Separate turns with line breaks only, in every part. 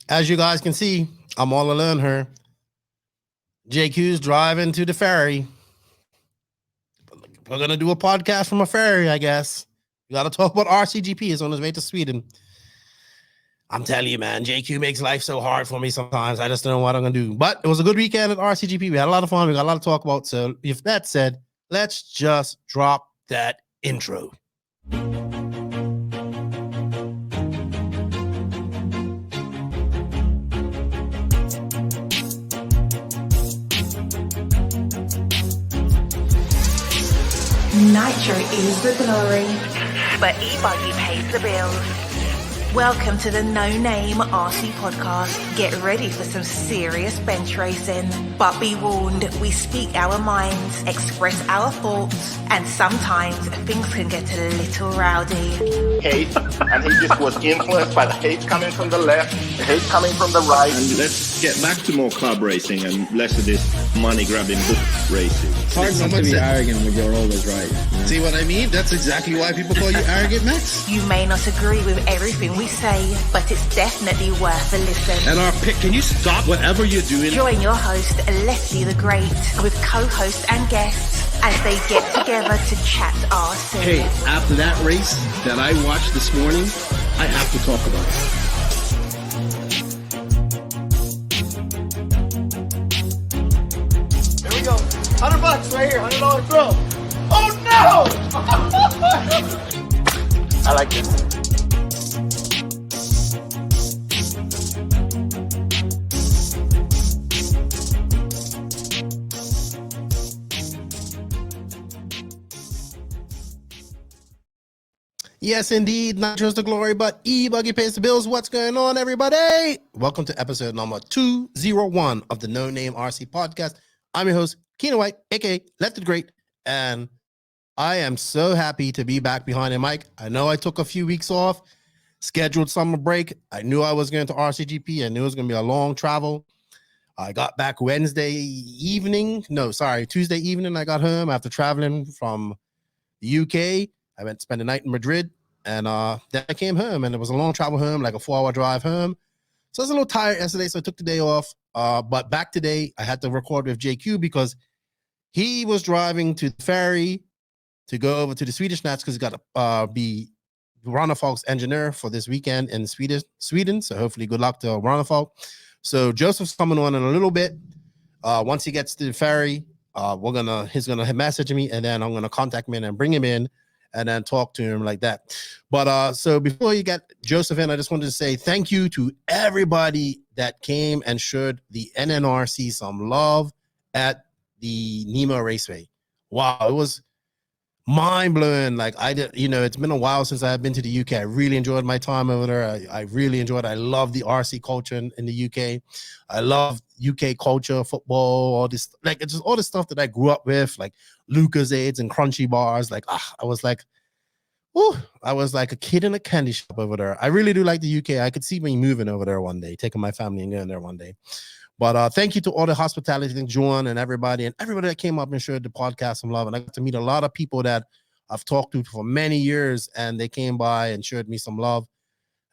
As you guys can see, I'm all alone here. JQ's driving to the ferry. We're going to do a podcast from a ferry, I guess. We got to talk about RCGP. He's on his way to Sweden. I'm telling you, man, JQ makes life so hard for me sometimes. I just don't know what I'm going to do. But it was a good weekend at RCGP. We had a lot of fun. We got a lot to talk about. So if that said, let's just drop that intro.
Nitro is the glory, but e-buggy pays the bills. Welcome to the No Name RC podcast. Get ready for some serious bench racing. But be warned, we speak our minds, express our thoughts, and sometimes things can get a little rowdy.
Hate, and he just was influenced by the hate coming from the left, the hate coming from the right.
And let's get back to more club racing and less of this money-grabbing book racing.
It's hard not to be arrogant when you're always right.
Yeah. See what I mean? That's exactly why people call you arrogant, Max.
You may not agree with everything we say, but it's definitely worth a listen.
And our pick, can you stop whatever you're doing?
Join your host, Lefty the Great, with co-hosts and guests as they get together to chat RC.
Hey, after that race that I watched this morning, I have to talk about it.
Here we go. $100 right here, $100 throw. Oh no!
I like this.
Yes, indeed. Not just the glory, but e-buggy pays the bills. What's going on, everybody? Welcome to episode number 201 of the No Name RC podcast. I'm your host, Keenan White, a.k.a. Lefty the Great, and I am so happy to be back behind the mic. I know I took a few weeks off, scheduled summer break. I knew I was going to RCGP. I knew it was going to be a long travel. I got back Tuesday evening. I got home after traveling from the UK. I went to spend the night in Madrid, and then I came home, and it was a long travel home, like a 4-hour drive home. So I was a little tired yesterday, so I took the day off. But back today, I had to record with JQ because he was driving to the ferry to go over to the Swedish Nats because he's got to be Ronafalk's engineer for this weekend in Sweden. So hopefully good luck to Ronafalk. So Joseph's coming on in a little bit. Once he gets to the ferry, he's gonna message me, and then I'm gonna contact him and bring him in and then talk to him like that. But so before you get Joseph in, I just wanted to say thank you to everybody that came and showed the NNRC some love at the Nemo Raceway. Wow, it was mind-blowing. Like it's been a while since I've been to the UK. I really enjoyed my time over there. I really enjoyed it. I love the RC culture in the UK. I love UK culture, football, all this, like it's just all the stuff that I grew up with, like Lucas Aids and Crunchy Bars. Like I was like a kid in a candy shop over there. I really do like the UK. I could see me moving over there one day, taking my family and going there one day. But thank you to all the hospitality, John and everybody that came up and showed the podcast some love. And I got to meet a lot of people that I've talked to for many years, and they came by and showed me some love.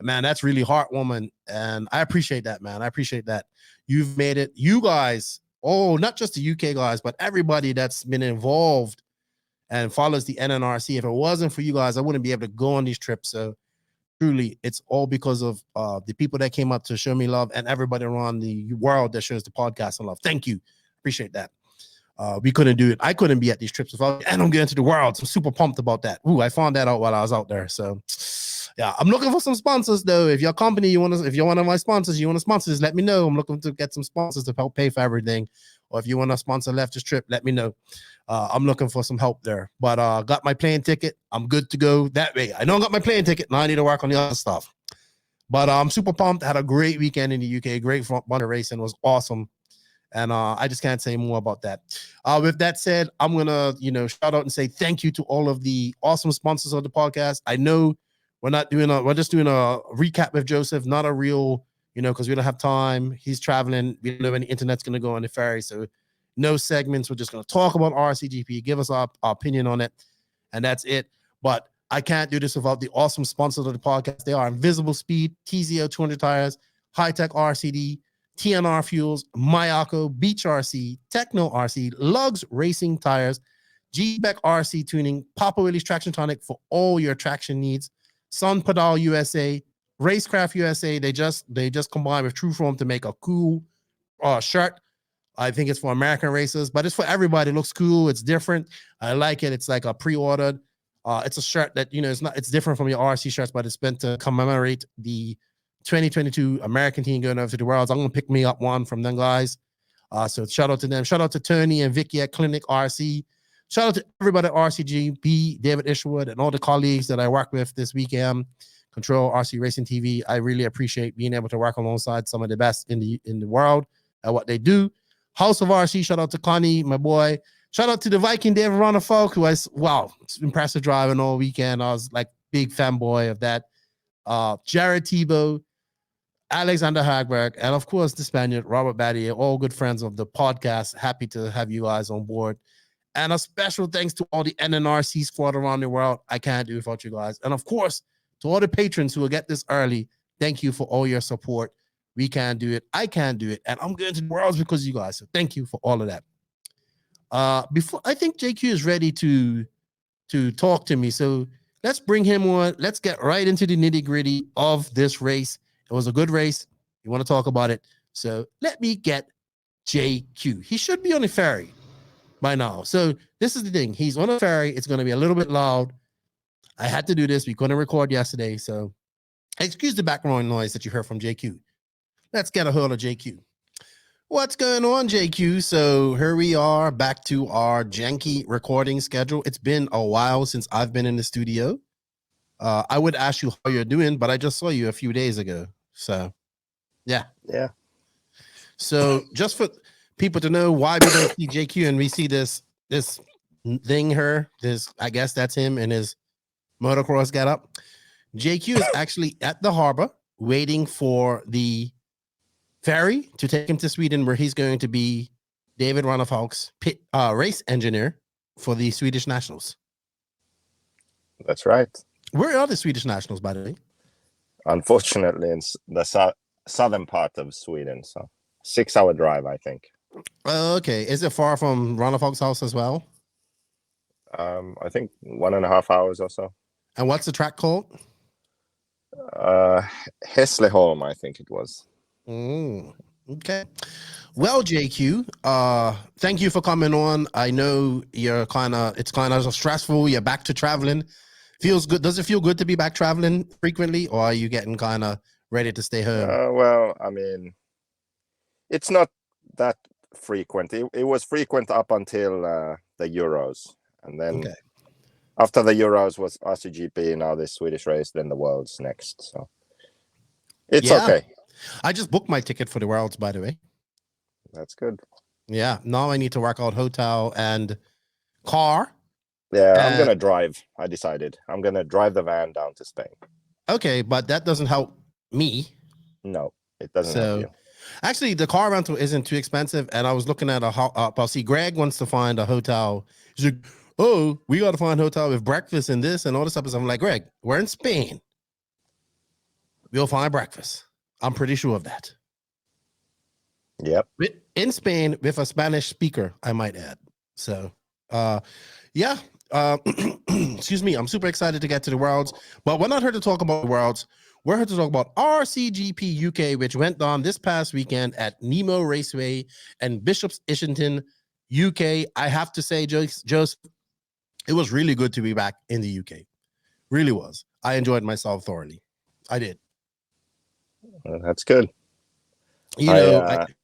And man, that's really heartwarming, and I appreciate that, man. I appreciate that. You've made it. You guys, not just the UK guys, but everybody that's been involved and follows the NNRC. If it wasn't for you guys, I wouldn't be able to go on these trips. So truly, it's all because of the people that came up to show me love and everybody around the world that shows the podcast some love. Thank you. Appreciate that. We couldn't do it. I couldn't be at these trips and I'm getting to the world. So I'm super pumped about that. I found that out while I was out there. So yeah, I'm looking for some sponsors though. If your company, if you're one of my sponsors, you want to sponsor this, let me know. I'm looking to get some sponsors to help pay for everything. Or if you want to sponsor Lefty's trip, let me know. I'm looking for some help there. But got my plane ticket. I'm good to go that way. I know I got my plane ticket. Now I need to work on the other stuff. But I'm super pumped. Had a great weekend in the UK. Great front runner racing. Was awesome. And I just can't say more about that. With that said, I'm going to, shout out and say thank you to all of the awesome sponsors of the podcast. I know we're just doing a recap with Joseph, not a real, because we don't have time. He's traveling. We don't know when the internet's going to go on the ferry. So no segments. We're just going to talk about RCGP, give us our opinion on it, and that's it. But I can't do this without the awesome sponsors of the podcast. They are Invisible Speed, TZO 200 Tires, High Tech RCD, TNR Fuels, Mayako, Beach RC, Techno RC, Lugs Racing Tires, G-Beck RC Tuning, Papa Willie's Traction Tonic for all your traction needs, Sun Pedal USA, Racecraft USA. They just combined with True Form to make a cool shirt. I think it's for American racers, but it's for everybody. It looks cool. It's different. I like it. It's like a pre-ordered. It's a shirt that, it's different from your RC shirts, but it's meant to commemorate the 2022 American team going over to the Worlds. I'm going to pick me up one from them guys. So shout out to them. Shout out to Tony and Vicky at Clinic RC. Shout out to everybody at RCGP, David Ishwood, and all the colleagues that I work with this weekend. Control RC Racing TV. I really appreciate being able to work alongside some of the best in the world at what they do. House of RC, shout out to Connie, my boy. Shout out to the Viking David Ronnefolk, who it's impressive driving all weekend. I was like big fanboy of that. Jared Tebow, Alexander Hagberg, and of course the Spaniard, Robert Battier, all good friends of the podcast. Happy to have you guys on board. And a special thanks to all the NNRC squad around the world. I can't do it without you guys. And of course, to all the patrons who will get this early, thank you for all your support. We can do it. I can do it. And I'm going to the Worlds because of you guys. So thank you for all of that. Before I think JQ is ready to talk to me. So let's bring him on. Let's get right into the nitty-gritty of this race. It was a good race. You want to talk about it. So let me get JQ. He should be on a ferry by now. So this is the thing. He's on a ferry. It's going to be a little bit loud. I had to do this. We couldn't record yesterday. So excuse the background noise that you heard from JQ. Let's get a hold of JQ. What's going on, JQ? So here we are back to our janky recording schedule. It's been a while since I've been in the studio. I would ask you how you're doing, but I just saw you a few days ago. So, yeah. So just for people to know why we don't see JQ and we see this thing here, I guess that's him in his motocross getup. JQ is actually at the harbor waiting for the ferry to take him to Sweden, where he's going to be David Ronnefolk's race engineer for the Swedish Nationals.
That's right.
Where are the Swedish Nationals, by the way?
Unfortunately, in the southern part of Sweden, so 6-hour drive, I think.
Okay. Is it far from Ronnefolk's house as well?
I think 1.5 hours or so.
And what's the track called?
Hässleholm, I think it was.
Okay. Well, JQ, thank you for coming on. I know it's kind of stressful. You're back to traveling. Feels good. Does it feel good to be back traveling frequently, or are you getting kind of ready to stay home?
Well, I mean, it's not that frequent. It was frequent up until the Euros, and then after the Euros was RCGP, now this Swedish race, then the Worlds next. So it's okay.
I just booked my ticket for the Worlds, by the way.
That's good.
Yeah. Now I need to work out hotel and car.
Yeah, I'm going to drive. I decided. I'm going to drive the van down to Spain.
Okay, but that doesn't help me.
No, it doesn't help you.
Actually, the car rental isn't too expensive, and I was looking at I'll see Greg wants to find a hotel. He's like, oh, we got to find a hotel with breakfast and this and all this stuff. I'm like, Greg, we're in Spain. We'll find breakfast. I'm pretty sure of that.
Yep.
In Spain with a Spanish speaker, I might add. So, yeah. Excuse me. I'm super excited to get to the Worlds, but we're not here to talk about the Worlds. We're here to talk about RCGP UK, which went on this past weekend at Nemo Raceway and Bishop's Islington, UK. I have to say, Joseph, it was really good to be back in the UK. Really was. I enjoyed myself thoroughly. I did.
Well, that's good.
Yeah,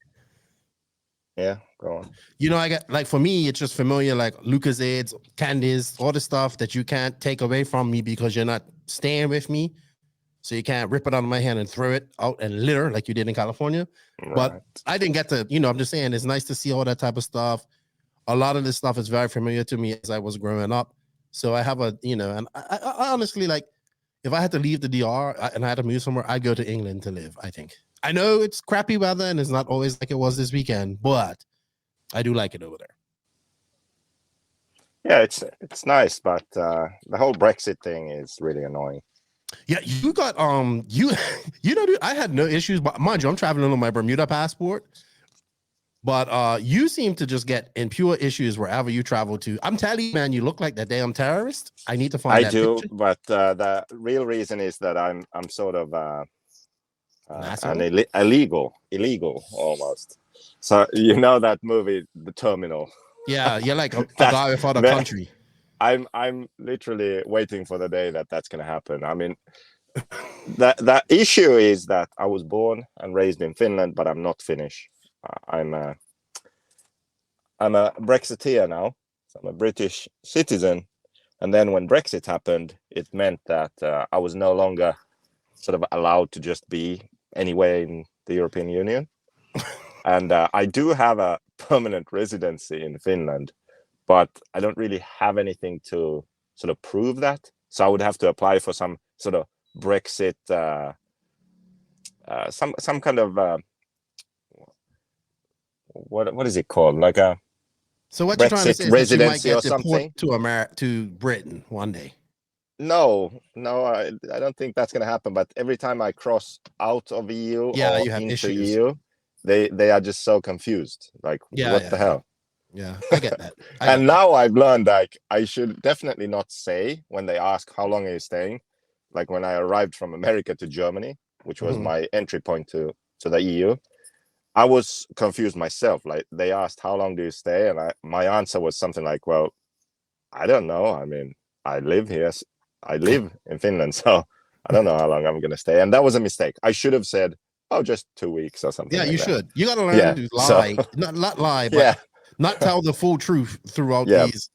go on.
I got, like, for me, it's just familiar, like Lucas Aids, candies, all the stuff that you can't take away from me because you're not staying with me. So you can't rip it out of my hand and throw it out and litter like you did in California. Right. But I didn't get to, I'm just saying it's nice to see all that type of stuff. A lot of this stuff is very familiar to me as I was growing up. So I have and I honestly, like, if I had to leave the DR and I had to move somewhere, I'd go to England to live, I think. I know it's crappy weather and it's not always like it was this weekend, but I do like it over there.
Yeah, it's nice, but the whole Brexit thing is really annoying.
Yeah, you got you know, dude, I had no issues, but mind you, I'm traveling on my Bermuda passport. But you seem to just get in pure issues wherever you travel to. I'm telling you, man, you look like that damn terrorist. I need to find
I
that
do,
picture.
but the real reason is that I'm sort of an illegal almost. So you know that movie, The Terminal.
Yeah, you're like a
That-
guy without a
man,
country.
I'm literally waiting for the day that that's going to happen. I mean, the issue is that I was born and raised in Finland, but I'm not Finnish. I'm a Brexiteer now. So I'm a British citizen. And then when Brexit happened, it meant that I was no longer sort of allowed to just be anywhere in the European Union. And I do have a permanent residency in Finland, but I don't really have anything to sort of prove that. So I would have to apply for some sort of Brexit, some kind of what is it called? Like a
So what you're trying to
Brexit
say is that you might
residency
get
or something?
deported to Britain one day.
No, I don't think that's going to happen. But every time I cross out of EU
Yeah,
or
you have
into
issues.
EU, they are just so confused. Like, what the hell?
Yeah, I get that.
And now I've learned, like, I should definitely not say when they ask how long are you staying. Like when I arrived from America to Germany, which was my entry point to the EU, I was confused myself. Like they asked, how long do you stay? And my answer was something like, well, I don't know. I mean, I live here. I live in Finland, so I don't know how long I'm going to stay. And that was a mistake. I should have said, oh, just 2 weeks or something.
Yeah,
like
you
that.
should. You got to learn to lie.
So,
not lie, but not tell the full truth throughout these.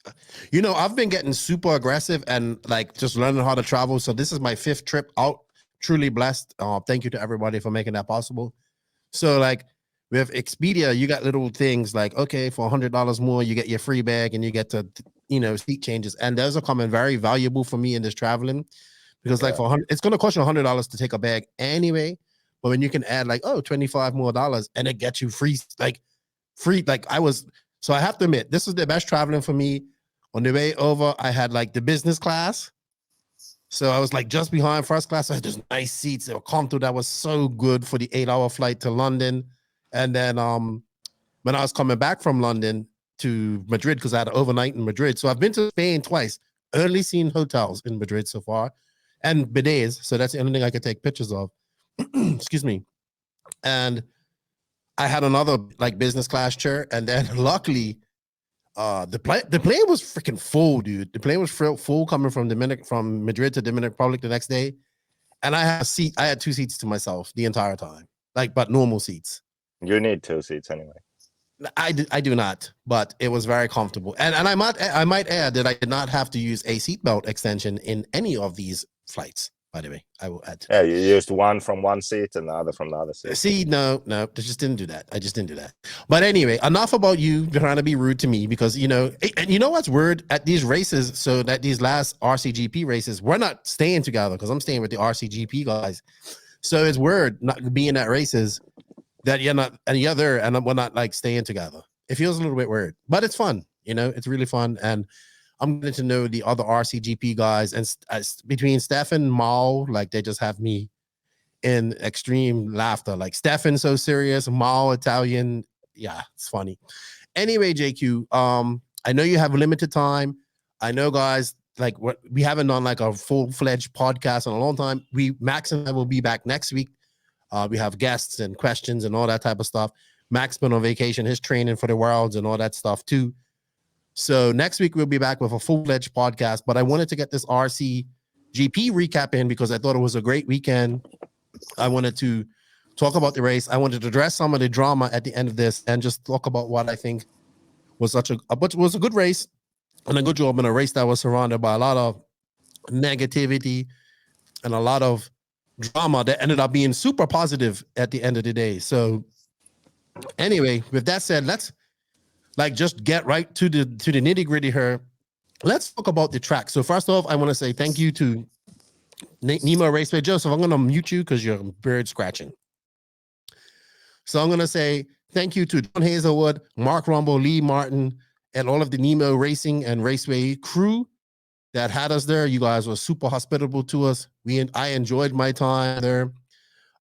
You know, I've been getting super aggressive and like just learning how to travel. So this is my 5th trip out. Truly blessed. Thank you to everybody for making that possible. So like with Expedia, you got little things like, okay, for $100 more, you get your free bag and you get to, you know, seat changes. And those are coming very valuable for me in this traveling because like for it's going to cost you $100 to take a bag anyway. But when you can add like, oh, $25 more and it gets you free. So I have to admit, this is the best traveling for me. On the way over, I had like the business class. So I was like just behind first class. I had those nice seats. They were comfortable. That was so good for the 8-hour flight to London. And then when I was coming back from London to Madrid, because I had an overnight in Madrid. So I've been to Spain twice, only seen hotels in Madrid so far, and bidets. So that's the only thing I could take pictures of. Excuse me. And I had another like business class chair. And then luckily, the plane was freaking full, dude. The plane was full coming from Madrid to Dominican Republic the next day. And I had 2 seats to myself the entire time, like, but normal seats.
You need 2 seats anyway.
I do not, but it was very comfortable. And I might add that I did not have to use a seatbelt extension in any of these flights. By the way, I will add.
Yeah, you used one from one seat and the other from the other seat.
See, no, I just didn't do that. I just didn't do that. But anyway, enough about you trying to be rude to me because, you know, and you know what's weird at these races? So that these last RCGP races, we're not staying together because I'm staying with the RCGP guys. So it's weird not being at races that you're not and the other and we're not like staying together. It feels a little bit weird, but it's fun. You know, it's really fun. And I'm getting to know the other RCGP guys, and between Stefan and Mal, like they just have me in extreme laughter. Like Stefan so serious, Mal Italian. Yeah, it's funny. Anyway, JQ, I know you have limited time. I know, guys, like we haven't done like a full-fledged podcast in a long time. Max and I will be back next week. We have guests and questions and all that type of stuff. Max been on vacation, his training for the Worlds and all that stuff too. So next week we'll be back with a full-fledged podcast, but I wanted to get this RCGP recap in because I thought it was a great weekend. I wanted to talk about the race. I wanted to address some of the drama at the end of this and just talk about what I think was was a good race and a good job in a race that was surrounded by a lot of negativity and a lot of drama that ended up being super positive at the end of the day. So anyway, with that said, let's like just get right to the nitty-gritty here. Let's talk about the track. So first off, I want to say thank you to Nemo Raceway. Joseph, I'm going to mute you because you're bird scratching. So I'm going to say thank you to John Hazelwood, Mark Rumble, Lee Martin, and all of the Nemo Racing and Raceway crew that had us there. You guys were super hospitable to us. I enjoyed my time there.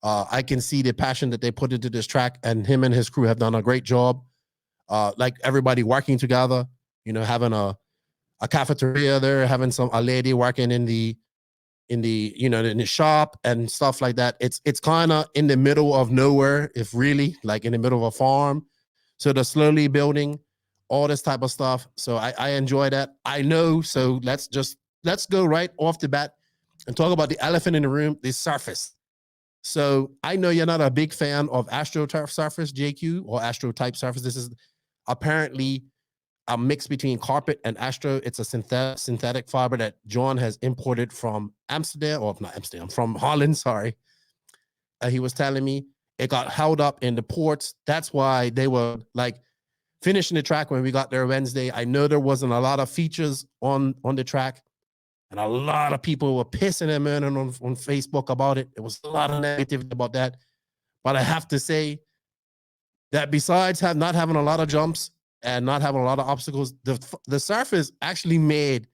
I can see the passion that they put into this track, and him and his crew have done a great job. Like everybody working together, you know, having a cafeteria there, having a lady working in the shop and stuff like that. It's kind of in the middle of nowhere, if really, like in the middle of a farm. So they're slowly building all this type of stuff. So I enjoy that. I know. So let's go right off the bat and talk about the elephant in the room, the surface. So I know you're not a big fan of AstroTurf surface, JQ, or Astro type surface. This is apparently a mix between carpet and Astro. It's a synthetic fiber that John has imported from from Holland. Sorry. He was telling me it got held up in the ports. That's why they were like finishing the track when we got there Wednesday. I know there wasn't a lot of features on the track, and a lot of people were pissing him in on Facebook about it. There was a lot of negativity about that. But I have to say that besides not having a lot of jumps and not having a lot of obstacles, the surface actually made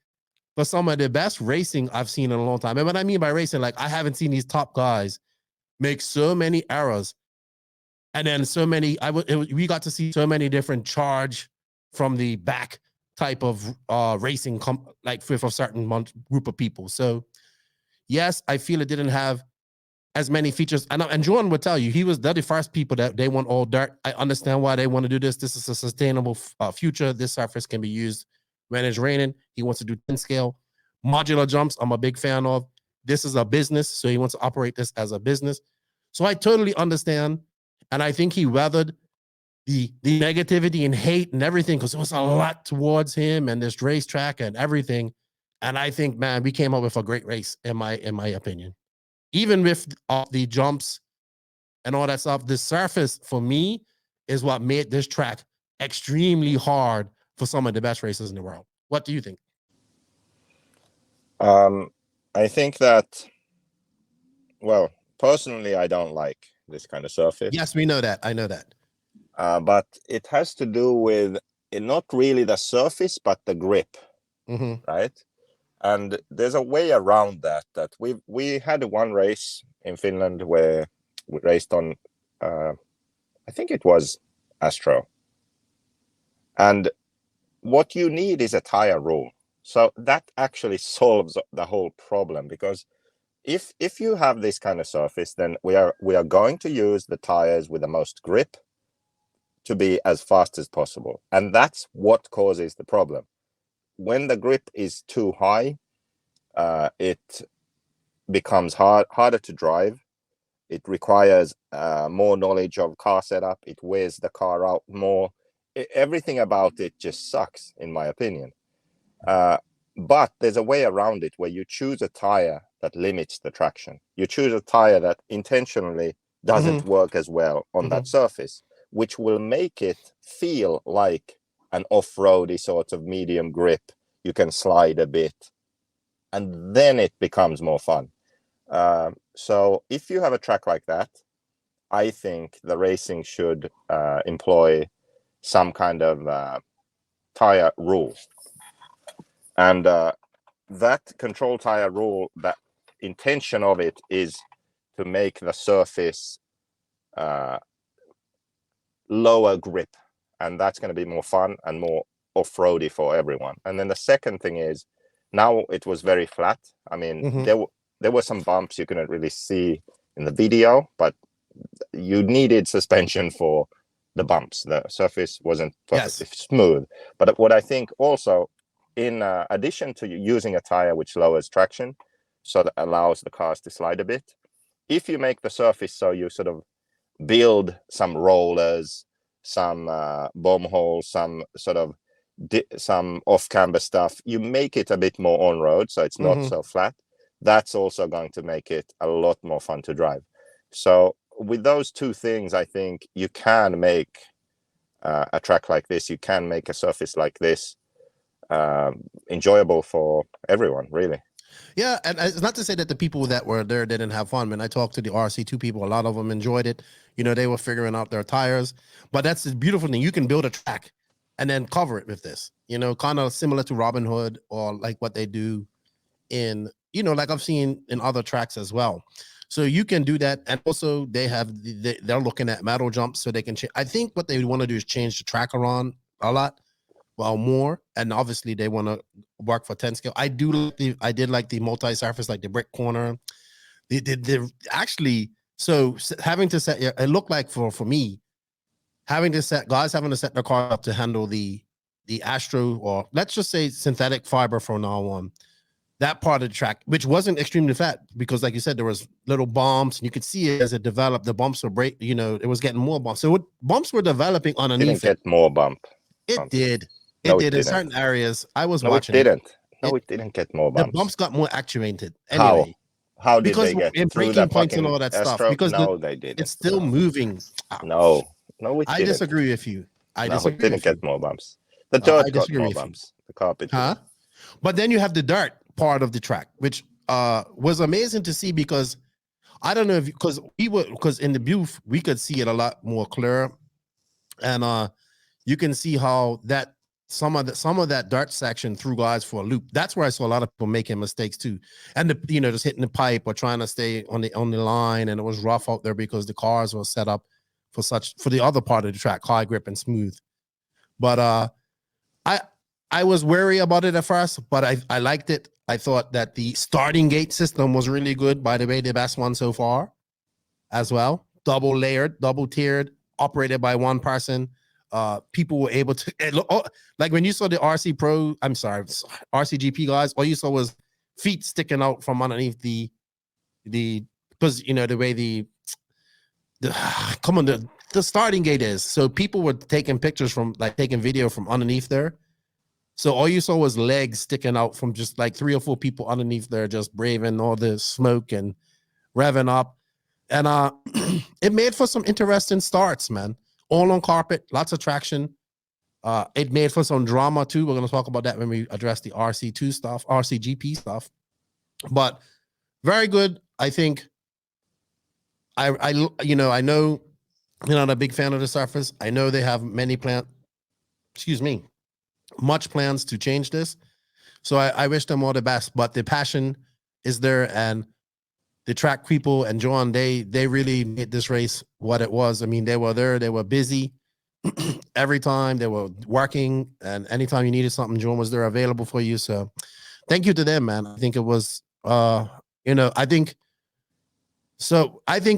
for some of the best racing I've seen in a long time. And what I mean by racing, like I haven't seen these top guys make so many errors. And then so many, we got to see so many different charge from the back type of racing, like with a certain group of people. So yes, I feel it didn't have as many features. And Jordan would tell you, they're the first people that they want all dirt. I understand why they want to do this. This is a sustainable future. This surface can be used when it's raining. He wants to do 10 scale. Modular jumps, I'm a big fan of. This is a business, so he wants to operate this as a business. So I totally understand. And I think he weathered the negativity and hate and everything, because it was a lot towards him and this racetrack and everything. And I think, man, we came up with a great race, in my opinion. Even with the jumps and all that stuff, the surface for me is what made this track extremely hard for some of the best racers in the world. What do you think?
I think that, well, personally, I don't like this kind of surface.
Yes, we know that. I know that.
But it has to do with not really the surface, but the grip, right? And there's a way around that we had one race in Finland where we raced on, I think it was Astro. And what you need is a tire rule. So that actually solves the whole problem, because if you have this kind of surface, then we are going to use the tires with the most grip to be as fast as possible. And that's what causes the problem. When the grip is too high, it becomes harder to drive. It requires more knowledge of car setup. It wears the car out more. Everything about it just sucks, in my opinion. But there's a way around it where you choose a tire that limits the traction. You choose a tire that intentionally doesn't work as well on that surface, which will make it feel like an off-roady sort of medium grip. You can slide a bit, and then it becomes more fun. So if you have a track like that, I think the racing should employ some kind of tire rule. And that control tire rule, that intention of it is to make the surface lower grip, and that's going to be more fun and more off-roady for everyone. And then the second thing is, now it was very flat. I mean, there were some bumps you couldn't really see in the video, but you needed suspension for the bumps. The surface wasn't perfectly smooth. But what I think also, in addition to using a tire which lowers traction, so that allows the cars to slide a bit, if you make the surface so you sort of build some rollers, some bomb holes, some sort of some off-camber stuff, you make it a bit more on-road, so it's not so flat. That's also going to make it a lot more fun to drive. So with those two things, I think you can make a track like this, you can make a surface like this enjoyable for everyone, really.
Yeah, and it's not to say that the people that were there didn't have fun. When I talked to the RC2 people, a lot of them enjoyed it. You know, they were figuring out their tires. But that's the beautiful thing. You can build a track and then cover it with this, kind of similar to Robin Hood or like what they do in, like I've seen in other tracks as well. So you can do that. And also they're looking at metal jumps so they can change. I think what they want to do is change the track around a lot, more. And obviously they want to work for 10 scale. I did like the multi-surface, like the brick corner. They actually, so having to set, it looked like for me, having to set their car up to handle the Astro, or let's just say synthetic fiber from now on, that part of the track, which wasn't extremely fat, because like you said, there was little bumps and you could see it as it developed, the bumps were it was getting more bumps. So bumps were developing underneath.
Didn't get more bump.
It did. It did in certain areas. I was watching.
It didn't. It didn't get more bumps.
The bumps got more actuated. Anyway.
How did they get
in breaking points and all that stuff? Because
they didn't.
It's still moving.
No, I
disagree with you.
It didn't get more bumps. The dirt got more bumps. The carpet.
But then you have the dirt part of the track, which was amazing to see, because I don't know if because in the booth we could see it a lot more clear, and you can see how that some of that dirt section threw guys for a loop. That's where I saw a lot of people making mistakes too, and just hitting the pipe or trying to stay on the line, and it was rough out there because the cars were set up for the other part of the track, high grip and smooth. But I was wary about it at first, but I liked it. I thought that the starting gate system was really good. By the way, the best one so far as well. Double layered, double tiered, operated by one person. People were able to, like when you saw the RCGP guys, all you saw was feet sticking out from underneath the because the way the starting gate is. So people were taking pictures taking video from underneath there. So all you saw was legs sticking out from just like 3 or 4 people underneath there, just braving all the smoke and revving up. And it made for some interesting starts, man. All on carpet, lots of traction. It made for some drama too. We're going to talk about that when we address the RC2 stuff, RCGP stuff. But very good. I think I know you're not a big fan of the surface. I know they have much plans to change this. So I wish them all the best, but the passion is there, and the track people and John, they really made this race what it was. I mean, they were there, they were busy every time, they were working, and anytime you needed something, John was there available for you. So thank you to them, man. I think it was, I think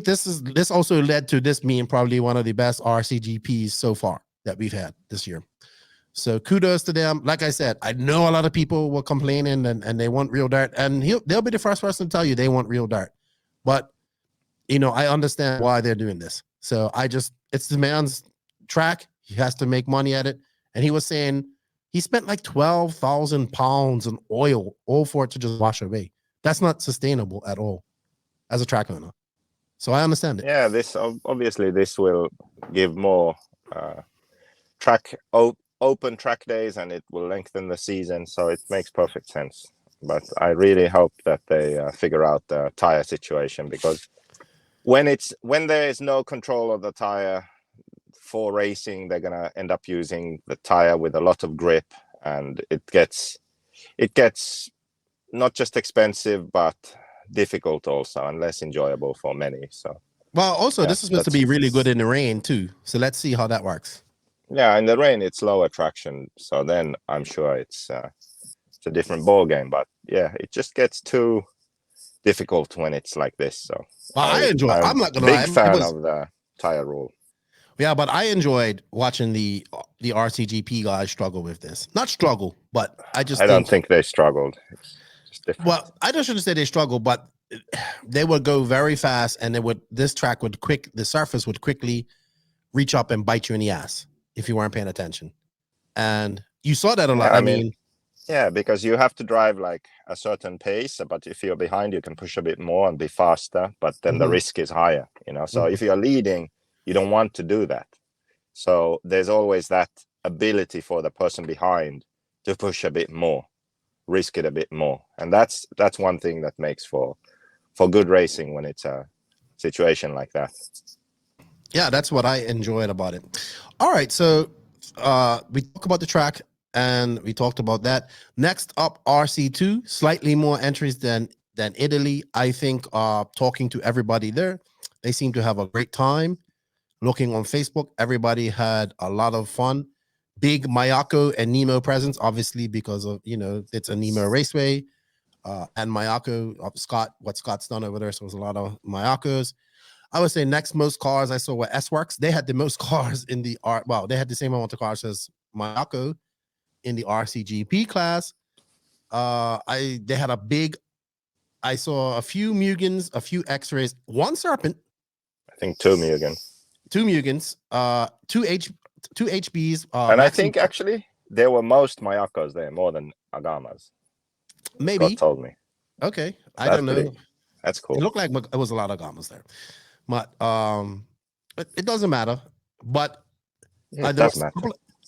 this also led to this being probably one of the best RCGPs so far that we've had this year. So kudos to them. Like I said, I know a lot of people were complaining and they want real dirt, and they'll be the first person to tell you they want real dirt. But, I understand why they're doing this. So it's the man's track. He has to make money at it. And he was saying he spent like 12,000 pounds in oil, all for it to just wash away. That's not sustainable at all as a track owner. So I understand it.
Yeah, this will give more open track days, and it will lengthen the season. So it makes perfect sense. But I really hope that they figure out the tire situation, because when there is no control of the tire for racing, they're gonna end up using the tire with a lot of grip, and it gets not just expensive but difficult also, and less enjoyable for many. So
this is supposed to be really good in the rain too. So let's see how that works.
Yeah, in the rain it's lower traction, so then I'm sure it's a different ball game. But yeah, it just gets too difficult when it's like this. So
I enjoy. I'm not gonna lie.
Big fan of the tire rule.
Yeah, but I enjoyed watching the RCGP guys struggle with this. Not struggle, but I don't
think they struggled. It's just different.
Well, I just shouldn't say they struggled, but they would go very fast, and the surface would quickly reach up and bite you in the ass if you weren't paying attention. And you saw that a lot. I mean,
yeah, because you have to drive like a certain pace, but if you're behind, you can push a bit more and be faster, but then the risk is higher, So if you're leading, you don't want to do that. So there's always that ability for the person behind to push a bit more, risk it a bit more. And that's one thing that makes for good racing when it's a situation like that.
Yeah, that's what I enjoyed about it. All right, so we talked about the track and we talked about that. Next up, RC2, slightly more entries than Italy. I think talking to everybody there, they seem to have a great time. Looking on Facebook, everybody had a lot of fun. Big Mayako and Nemo presence, obviously, because of, it's a Nemo Raceway. And Mayako, what Scott's done over there. So it was a lot of Mayakos. I would say next most cars I saw were S-Works. They had the most cars in the they had the same amount of cars as Mayako in the RCGP class. They had I saw a few Mugans, a few X-Rays, one Serpent.
I think 2 Mugen.
2 Mugans, two HBs.
And I think actually there were most Mayakos there, more than Agamas.
Maybe.
Scott told me.
Okay. I don't know.
That's cool.
It looked like it was a lot of Agamas there. But it doesn't matter. But
it does matter.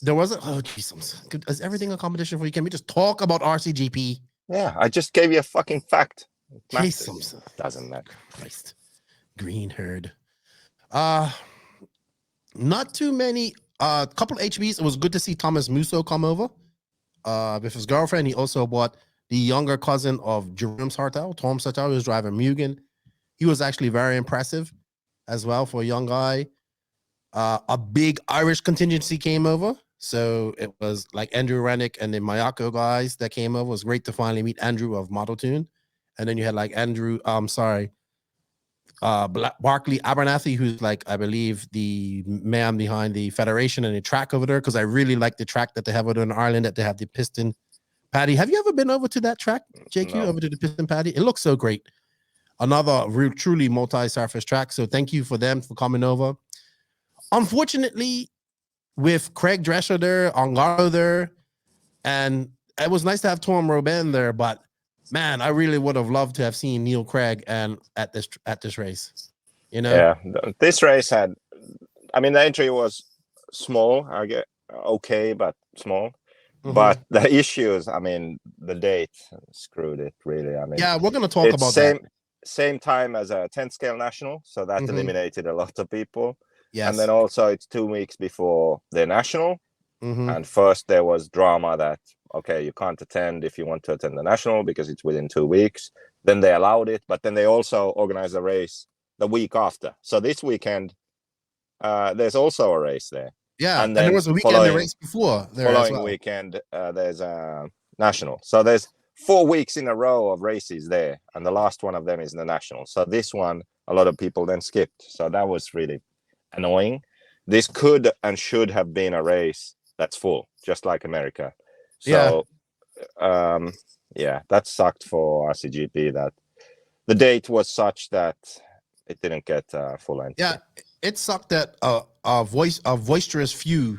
There was is everything a competition for you? Can we just talk about RCGP?
Yeah, I just gave you a fucking fact.
Doesn't matter. Christ. Green herd. Not too many. A couple of HBs. It was good to see Thomas Musso come over with his girlfriend. He also brought the younger cousin of Jerome Sartell, Tom Sartell, who was driving Mugen. He was actually very impressive as well for a young guy. A big Irish contingency came over. So it was like Andrew Rennick and the Mayako guys that came over. It was great to finally meet Andrew of Model Tune. And then you had like Barkley Abernathy, who's like, I believe, the man behind the Federation and the track over there, because I really like the track that they have over there in Ireland, that they have the piston paddy. Have you ever been over to that track, JQ, over to the piston paddy? It looks so great. Another truly multi-surface track. So thank you for them for coming over. Unfortunately, with Craig Drescher there, Ongaro there, and it was nice to have Tom Robin there, but man, I really would have loved to have seen Neil Craig and at this race.
Yeah, this race had, I mean, the entry was small. I get okay, but small. Mm-hmm. But the issues, I mean, the date screwed it really. I mean, yeah,
we're gonna talk about that.
Same time as a 10 scale national, so that eliminated a lot of people.
Yes.
And then also it's 2 weeks before the national. Mm-hmm. And first there was drama that, okay, you can't attend if you want to attend the national because it's within 2 weeks. Then they allowed it, but then they also organized a race the week after. So this weekend, there's also a race there.
Yeah, and there was a weekend race before.
Following weekend, there's a national. So there's 4 weeks in a row of races there, and the last one of them is the national. So this one, a lot of people then skipped. So that was really annoying. This could and should have been a race that's full, just like America. So, that sucked for RCGP, that the date was such that it didn't get full entry.
Yeah, it sucked that a boisterous few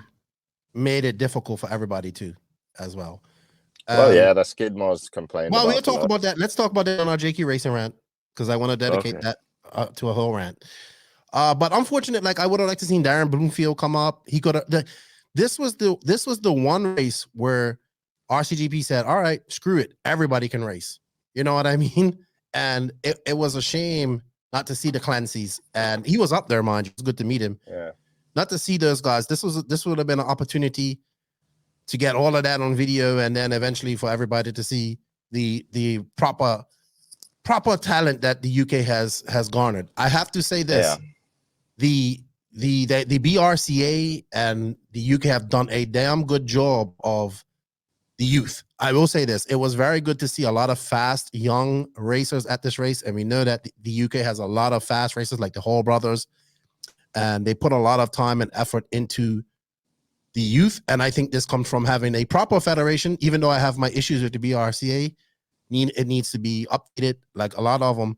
made it difficult for everybody too, as well.
The Skidmore's complained.
Well, we'll talk about that. Let's talk about that on our JQ Racing rant, because I want to dedicate that to a whole rant. But unfortunately, like I would have liked to seen Darren Bloomfield come up. He could have. This was the one race where RCGP said, "All right, screw it, everybody can race." You know what I mean? And it was a shame not to see the Clancy's, and he was up there, mind you. It was good to meet him.
Yeah.
Not to see those guys. This would have been an opportunity to get all of that on video, and then eventually for everybody to see the proper talent that the UK has garnered. I have to say this. Yeah. The BRCA and the UK have done a damn good job of the youth. I will say this. It was very good to see a lot of fast, young racers at this race. And we know that the UK has a lot of fast racers like the Hall brothers. And they put a lot of time and effort into the youth. And I think this comes from having a proper federation, even though I have my issues with the BRCA. It needs to be updated, like a lot of them.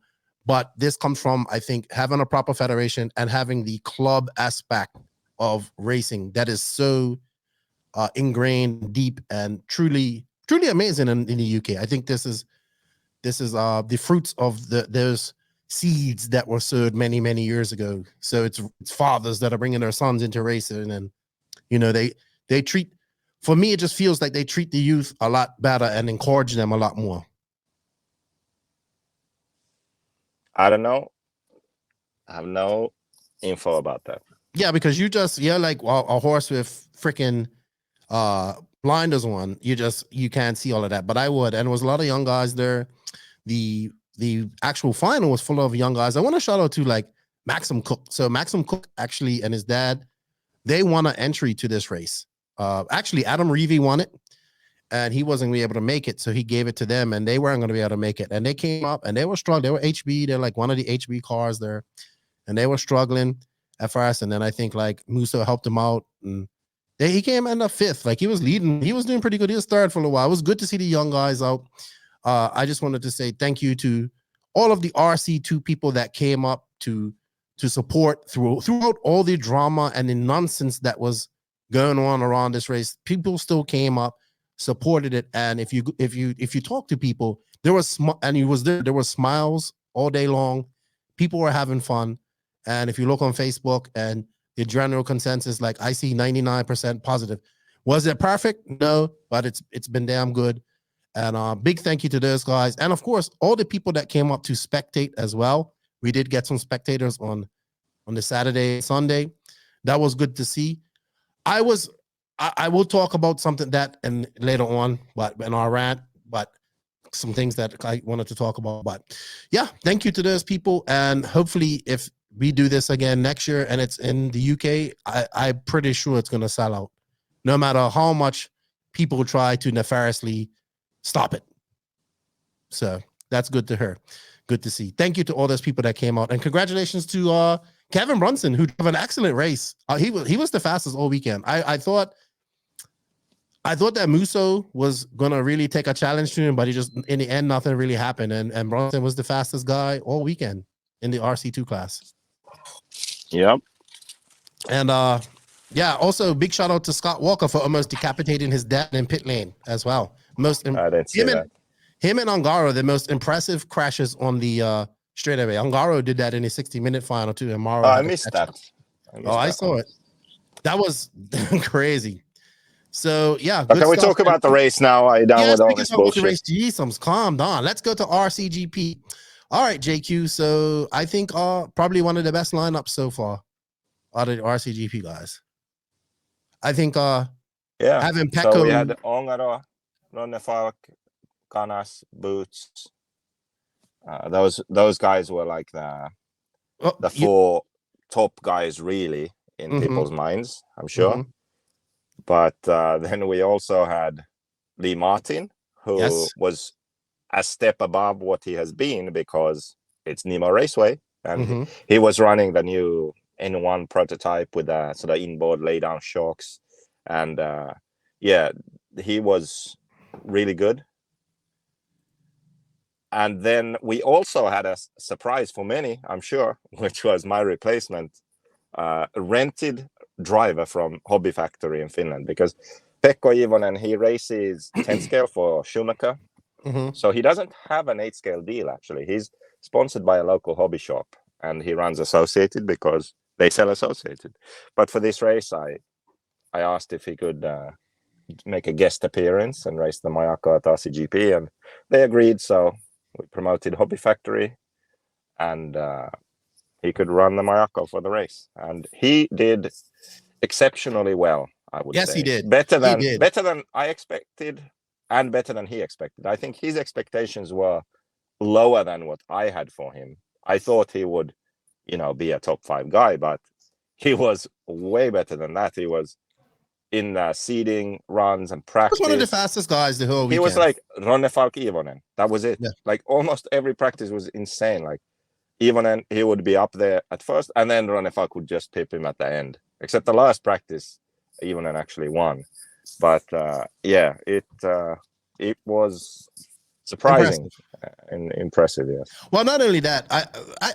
But this comes from, I think, having a proper federation and having the club aspect of racing that is so ingrained, deep, and truly amazing in the UK. I think this is the fruits of those seeds that were sowed many, many years ago. So it's fathers that are bringing their sons into racing, and they treat. For me, it just feels like they treat the youth a lot better and encourage them a lot more.
I don't know. I have no info about that.
Yeah, because you're like a horse with freaking blinders on, you can't see all of that. But I would, and there was a lot of young guys there. The actual final was full of young guys. I want to shout out to like Maxim Cook. So Maxim Cook actually and his dad, they won an entry to this race. Actually, Adam Reevy won it, and he wasn't gonna be able to make it, so he gave it to them, and they weren't going to be able to make it. And they came up, and they were struggling. They were HB. They're like one of the HB cars there, and they were struggling at first. And then I think like Musso helped him out, and he came in the 5th. Like he was leading. He was doing pretty good. He was third for a while. It was good to see the young guys out. I just wanted to say thank you to all of the RC2 people that came up to support throughout all the drama and the nonsense that was going on around this race. People still came up, supported it, and if you talk to people, there was there were smiles all day long. People were having fun, and if you look on Facebook and the general consensus, like I see 99% positive. Was it perfect? No, but it's been damn good. And big thank you to those guys, and of course all the people that came up to spectate as well. We did get some spectators on the Saturday, Sunday. That was good to see. I will talk about something that and later on, but in our rant, but some things that I wanted to talk about. But yeah, thank you to those people, and hopefully if we do this again next year and it's in the UK, I'm pretty sure it's going to sell out, no matter how much people try to nefariously stop it. So that's good to hear. Good to see. Thank you to all those people that came out, and congratulations to Kevin Brunson, who drove an excellent race. He was the fastest all weekend. I thought that Musso was gonna really take a challenge to him, but he just in the end nothing really happened, and Brunson was the fastest guy all weekend in the RC2 class.
Yep.
And yeah, also big shout out to Scott Walker for almost decapitating his dad in pit lane as well. I didn't see that. Him and Ongaro, the most impressive crashes on the straightaway. Ongaro did that in a 60-minute final too. And Maro
I missed that.
I saw it. That was crazy. So yeah.
But can we talk about the race now? I done with all this bullshit.
The race. Jesus, calm down. Let's go to RCGP. All right, JQ. So I think probably one of the best lineups so far out of the RCGP guys. I think having Pecco.
So we had Ongaro, Ronne Falk, Canas, Boots. Those guys were like the 4 top guys really in people's minds, I'm sure. But then we also had Lee Martin, who was a step above what he has been, because it's Nemo Raceway, and he was running the new N1 prototype with the sort of inboard laydown shocks, and yeah, he was really good. And then we also had a surprise for many, I'm sure, which was my replacement, a rented driver from Hobby Factory in Finland, because Pekko Ivonen, he races 10 scale for Schumacher. So he doesn't have an 8 scale deal, actually. He's sponsored by a local hobby shop, and he runs Associated because they sell Associated. But for this race, I asked if he could make a guest appearance and race the Mayako at RCGP, and they agreed. So we promoted Hobby Factory, and he could run the Mayako for the race, and he did exceptionally well, I would say. Yes, he did. Better than I expected, and better than he expected. I think his expectations were lower than what I had for him. I thought he would, be a top 5 guy, but he was way better than that. He was in seeding runs and practice.
He was one of the fastest guys the whole weekend.
He was like Ronne Falk Ivonen. That was it. Yeah. Like almost every practice was insane. Like Ivonen, he would be up there at first, and then Ronne Falk would just pip him at the end. Except the last practice, Ivonen actually won. But yeah, it was surprising and impressive. Yes.
Well, not only that,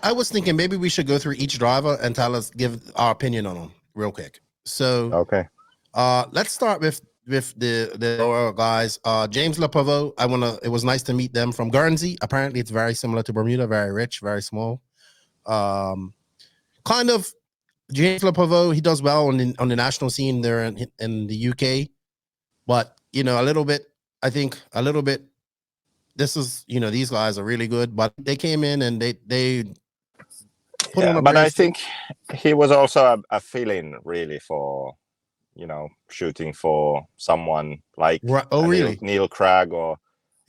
I was thinking maybe we should go through each driver and give our opinion on them real quick. So
okay.
Let's start with the lower guys. James Lepovo, it was nice to meet them from Guernsey. Apparently it's very similar to Bermuda, very rich, very small. Kind of James Lepovo, he does well on the national scene there in the UK, but a little bit, this is, these guys are really good, but they came in and they put on a
but I think he was also a fill-in really for shooting for someone like
really?
Neil Craig or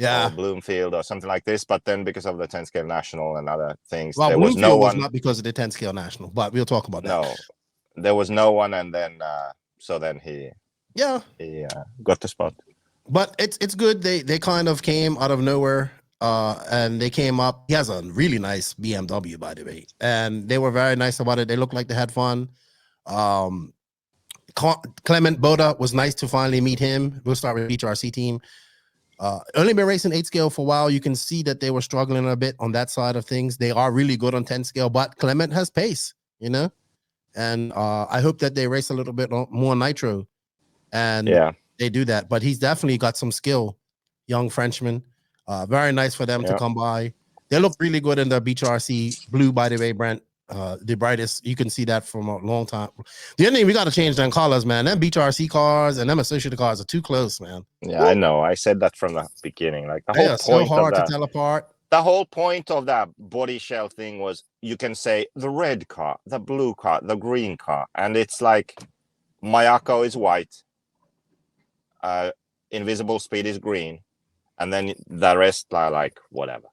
Yeah,
Bloomfield or something like this. But then because of the 10 scale national and other things,
well,
there was
Bloomfield
no
was
one.
not because of the 10 scale national, but we'll talk about that.
No, there was no one, and then so then he got the spot.
But it's good. They kind of came out of nowhere, and they came up. He has a really nice BMW, by the way, and they were very nice about it. They looked like they had fun. Clement Boda was nice to finally meet him. We'll start with Beach RC team. Only been racing 8 scale for a while. You can see that they were struggling a bit on that side of things. They are really good on 10 scale, but Clement has pace, and I hope that they race a little bit more nitro, and they do that. But he's definitely got some skill, young Frenchman. Very nice for them to come by. They look really good in the Beach RC blue, by the way, Brent. The brightest, you can see that from a long time. The only thing, we got to change them colors, man. Them Beach RC cars and them associated cars are too close, man.
Yeah, I know. I said that from the beginning. Like the whole point
so hard to tell apart.
The whole point of that body shell thing was you can say the red car, the blue car, the green car, and it's like Mayako is white, Invisible Speed is green, and then the rest are like whatever.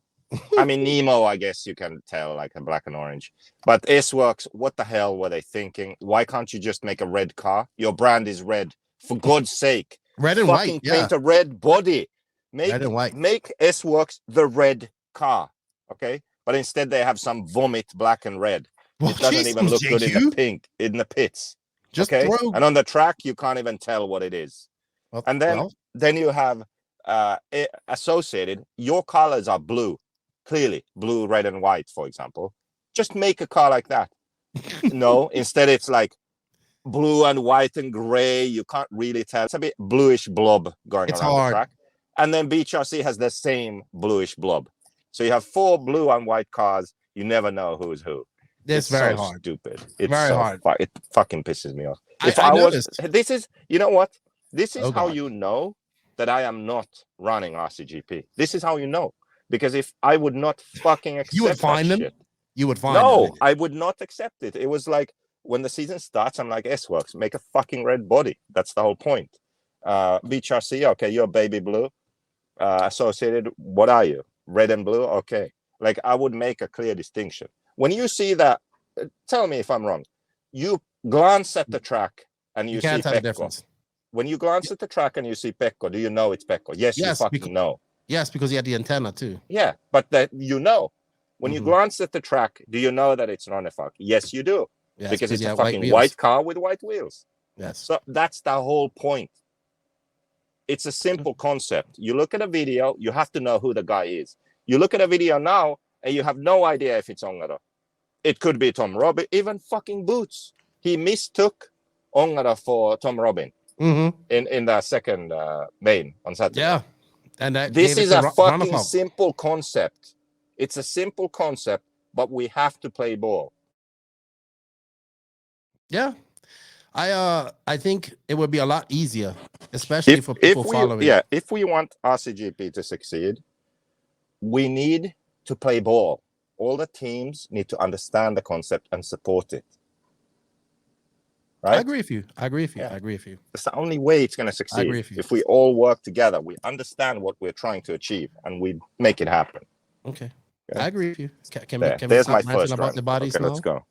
I mean, Nemo, I guess you can tell, like a black and orange. But S-Works, what the hell were they thinking? Why can't you just make a red car? Your brand is red. For God's sake.
Red and white,
paint a red body.
Red and white.
Make S-Works the red car, okay? But instead they have some vomit black and red.
Well,
it doesn't even look good in the pink, in the pits.
Just
okay? And on the track, you can't even tell what it is.
Well,
and then you have associated, your colors are blue. Clearly, blue, red, and white, for example. Just make a car like that. No, instead it's like blue and white and gray. You can't really tell. It's a bit bluish blob going around the track. And then Beach RC has the same bluish blob. So you have 4 blue and white cars. You never know who's who.
It's very hard.
Stupid. It's
very hard.
It fucking pisses me off. You know what? This is how you know that I am not running RCGP. This is how you know. Because if I would not fucking accept
you would find them.
Shit,
you would find
them. I would not accept it. It was like when the season starts, I'm like, S-Works, make a fucking red body. That's the whole point. Beach RC, okay, you're baby blue. Associated, what are you? Red and blue? Okay. Like I would make a clear distinction. When you see that, tell me if I'm wrong. You glance at the track and you see Pecco. When you glance at the track and you see Pecco, do you know it's Pecco? Yes, you fucking know.
Yes, because he had the antenna too.
Yeah, but that when you glance at the track, do you know that it's Ronefak? Yes, you do. Yes, because it's a fucking white car with white wheels.
Yes.
So that's the whole point. It's a simple concept. You look at a video, you have to know who the guy is. You look at a video now, and you have no idea if it's Ongara. It could be Tom Robin, even fucking Boots. He mistook Ongara for Tom Robin in the second main on Saturday.
Yeah. And
this is a fucking simple concept. It's a simple concept, but we have to play ball.
Yeah. I think it would be a lot easier, especially for people following.
Yeah, if we want RCGP to succeed, we need to play ball. All the teams need to understand the concept and support it. Right?
I agree with you. I agree with you.
It's the only way it's going to succeed.
I agree with you.
If we all work together, we understand what we're trying to achieve, and we make it happen.
Okay. I agree with you. Can
There's
we
my
stop
first
about the bodies now?
Let's go.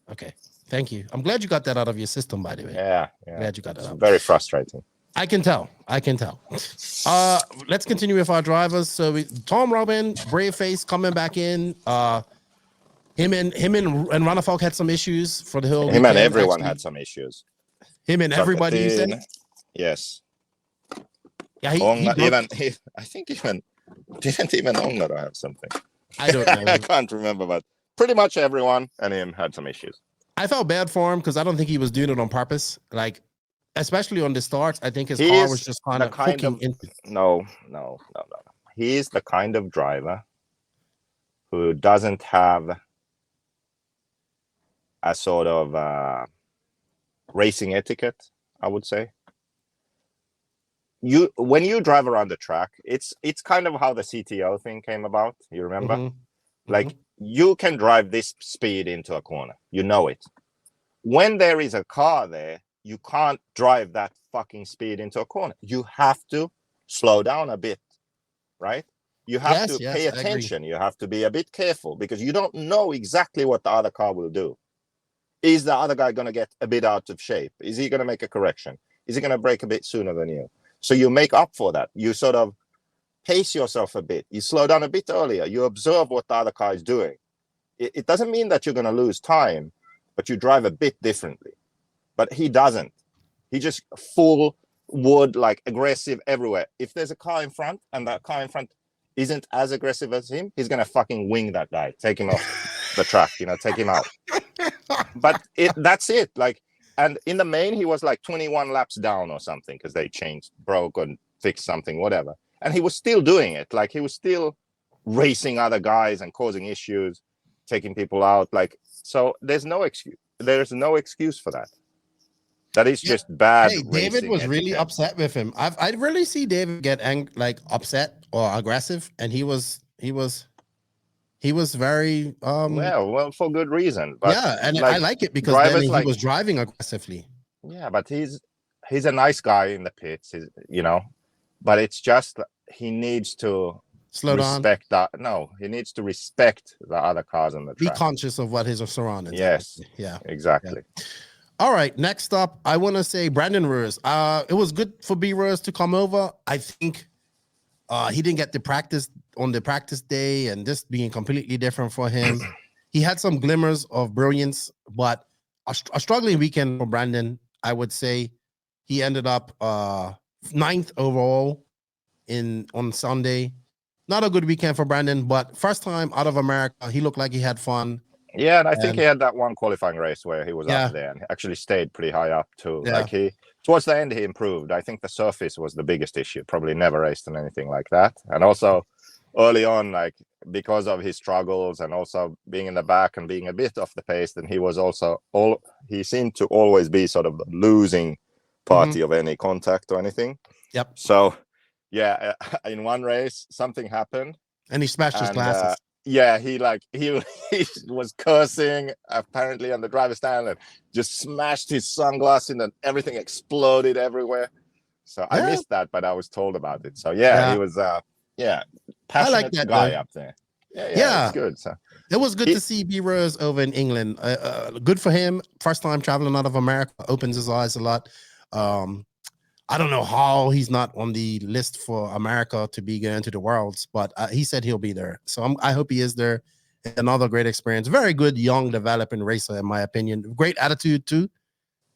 Okay. Thank you. I'm glad you got that out of your system, by the way.
Yeah.
Glad you got that out.
Very frustrating.
I can tell. Let's continue with our drivers. So Tom Robin, Braveface coming back in. Him and Ranafolk had some issues for the whole.
Him and everyone had some issues.
Him and everybody, you said?
Yes.
Yeah,
I think didn't even Ongara have something.
I don't know.
I can't remember, but pretty much everyone and him had some issues.
I felt bad for him because I don't think he was doing it on purpose. Like, especially on the starts, I think his car was just kind of hooking into.
No. He is the kind of driver who doesn't have a sort of racing etiquette, I would say. When you drive around the track, it's kind of how the CTO thing came about. You remember? Like you can drive this speed into a corner. You know it. When there is a car there, you can't drive that fucking speed into a corner. You have to slow down a bit, right? You have to pay attention. You have to be a bit careful because you don't know exactly what the other car will do. Is the other guy going to get a bit out of shape? Is he going to make a correction? Is he going to brake a bit sooner than you? So you make up for that. You sort of pace yourself a bit. You slow down a bit earlier. You observe what the other car is doing. It doesn't mean that you're going to lose time, but you drive a bit differently. But he doesn't. He just full wood, like aggressive everywhere. If there's a car in front and that car in front isn't as aggressive as him, he's going to fucking wing that guy, take him off the track, take him out. But that's it. Like, and in the main, he was like 21 laps down or something because they broke and fixed something, whatever. And he was still doing it. Like, he was still racing other guys and causing issues, taking people out. Like, so there's no excuse. There's no excuse for that. That is just bad.
Hey, David was really upset with him. I really see David get upset or aggressive, and he was very
well, for good reason. But
yeah, and I like it because then he was driving aggressively.
Yeah, but he's a nice guy in the pits, but it's just he needs to respect that. No, he needs to respect the other cars on the track.
Be conscious of what his surroundings.
Yes.
Yeah.
Exactly.
Yeah. All right. Next up, I want to say Brandon Rose. It was good for B Rose to come over. I think he didn't get the practice on the practice day, and this being completely different for him. He had some glimmers of brilliance, but a struggling weekend for Brandon. I would say he ended up 9th overall on Sunday. Not a good weekend for Brandon, but first time out of America, he looked like he had fun.
Yeah, and I think he had that one qualifying race where he was up there and actually stayed pretty high up too. Yeah. Like towards the end, he improved. I think the surface was the biggest issue. Probably never raced on anything like that. And also early on, like because of his struggles and also being in the back and being a bit off the pace, then he was also he seemed to always be sort of the losing party of any contact or anything.
Yep.
So yeah, in one race, something happened.
And he smashed his glasses.
Yeah, he was cursing apparently on the driver's stand and just smashed his sunglasses and everything exploded everywhere. So I missed that, but I was told about it. So he was passionate
like that
guy
though.
up there. Yeah, it's good. So
it was good to see B Rose over in England. Good for him. First time traveling out of America, opens his eyes a lot. I don't know how he's not on the list for America to be going to the Worlds, but he said he'll be there. So I hope he is there. Another great experience. Very good, young, developing racer, in my opinion. Great attitude, too.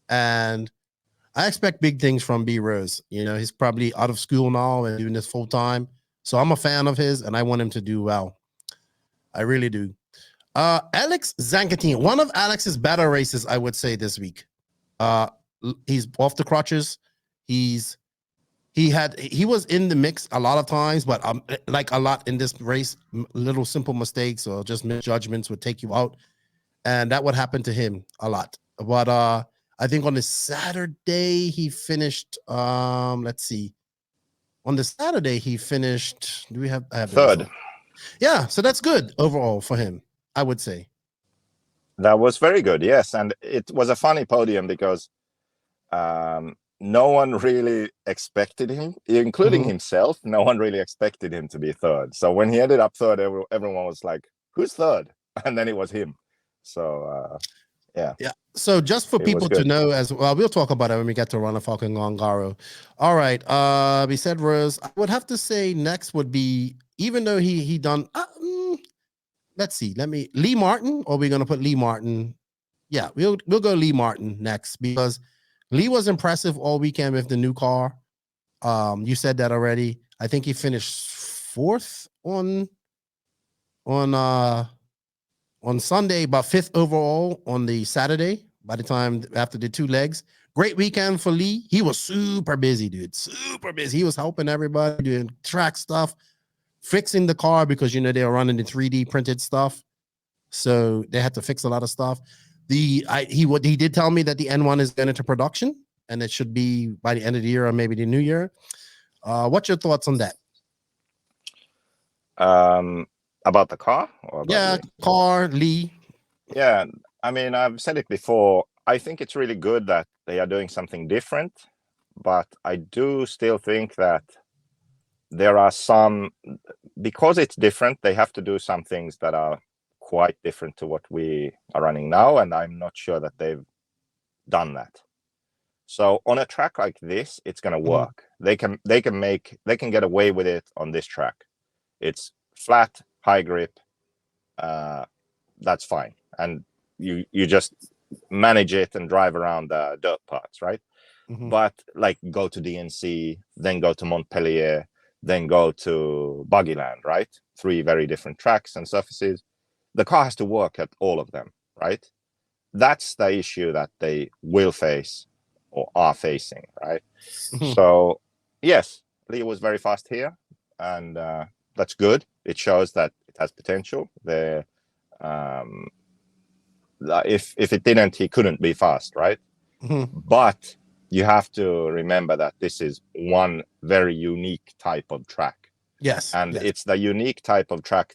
And I expect big things from B Rose. He's probably out of school now and doing this full time. So I'm a fan of his, and I want him to do well. I really do. Alex Zankatine, one of Alex's better races, I would say, this week. He's off the crutches. He was in the mix a lot of times, but like a lot in this race, little simple mistakes or just misjudgments would take you out, and that would happen to him a lot. But I think on the Saturday he finished. Let's see, on the Saturday he finished. Do we have? I have
third.
Yeah, so that's good overall for him, I would say.
That was very good, yes, and it was a funny podium because. No one really expected him, including himself. No one really expected him to be third. So when he ended up third, everyone was like, "Who's third?" And then it was him. So yeah.
So just for people to know as well, we'll talk about it when we get to Runner Falcon Gongaro. All right. We said Rose. I would have to say next would be, even though he done. Let's see. Lee Martin, or we're gonna put Lee Martin. Yeah, we'll go Lee Martin next because. Lee was impressive all weekend with the new car. You said that already. I think he finished 4th on Sunday, but 5th overall on the Saturday. By the time after the 2 legs, great weekend for Lee. He was super busy, dude. Super busy. He was helping everybody doing track stuff, fixing the car because they were running the 3D printed stuff, so they had to fix a lot of stuff. He did tell me that the N1 is going into production, and it should be by the end of the year or maybe the new year. What's your thoughts on that?
About the car? Or about
car, Lee.
Yeah, I mean, I've said it before. I think it's really good that they are doing something different, but I do still think that there are some, because it's different, they have to do some things that are quite different to what we are running now, and I'm not sure that they've done that. So on a track like this, it's going to work. They can get away with it on this track. It's flat, high grip. That's fine, and you just manage it and drive around the dirt parts, right? But like go to DNC, then go to Montpellier, then go to Buggyland, right? 3 very different tracks and surfaces. The car has to work at all of them, right? That's the issue that they will face or are facing, right? So yes, Lee was very fast here, and that's good. It shows that it has potential. If it didn't, he couldn't be fast, right? But you have to remember that this is one very unique type of track.
Yes.
And it's the unique type of track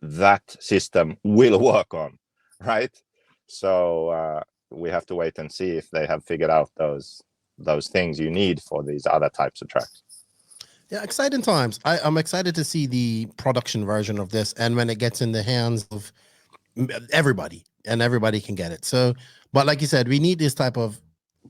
that system will work on, right? So we have to wait and see if they have figured out those things you need for these other types of tracks.
Yeah, exciting times. I'm excited to see the production version of this, and when it gets in the hands of everybody, and everybody can get it. So, but like you said, we need this type of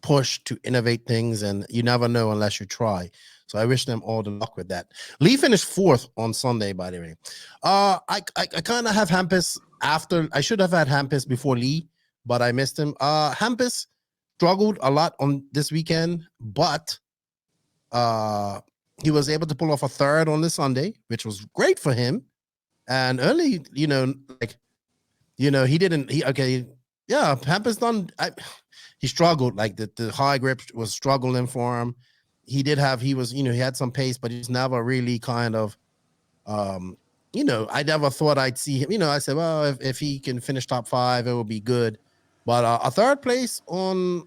push to innovate things, and you never know unless you try. So I wish them all the luck with that. Lee finished 4th on Sunday, by the way. I kind of have Hampus after. I should have had Hampus before Lee, but I missed him. Hampus struggled a lot on this weekend, but he was able to pull off a 3rd on this Sunday, which was great for him. And early, he didn't. Hampus done. He struggled. Like the high grip was struggling for him. He had some pace, but he's never really kind of, I never thought I'd see him. I said, well, if he can finish top 5, it will be good. But a 3rd place on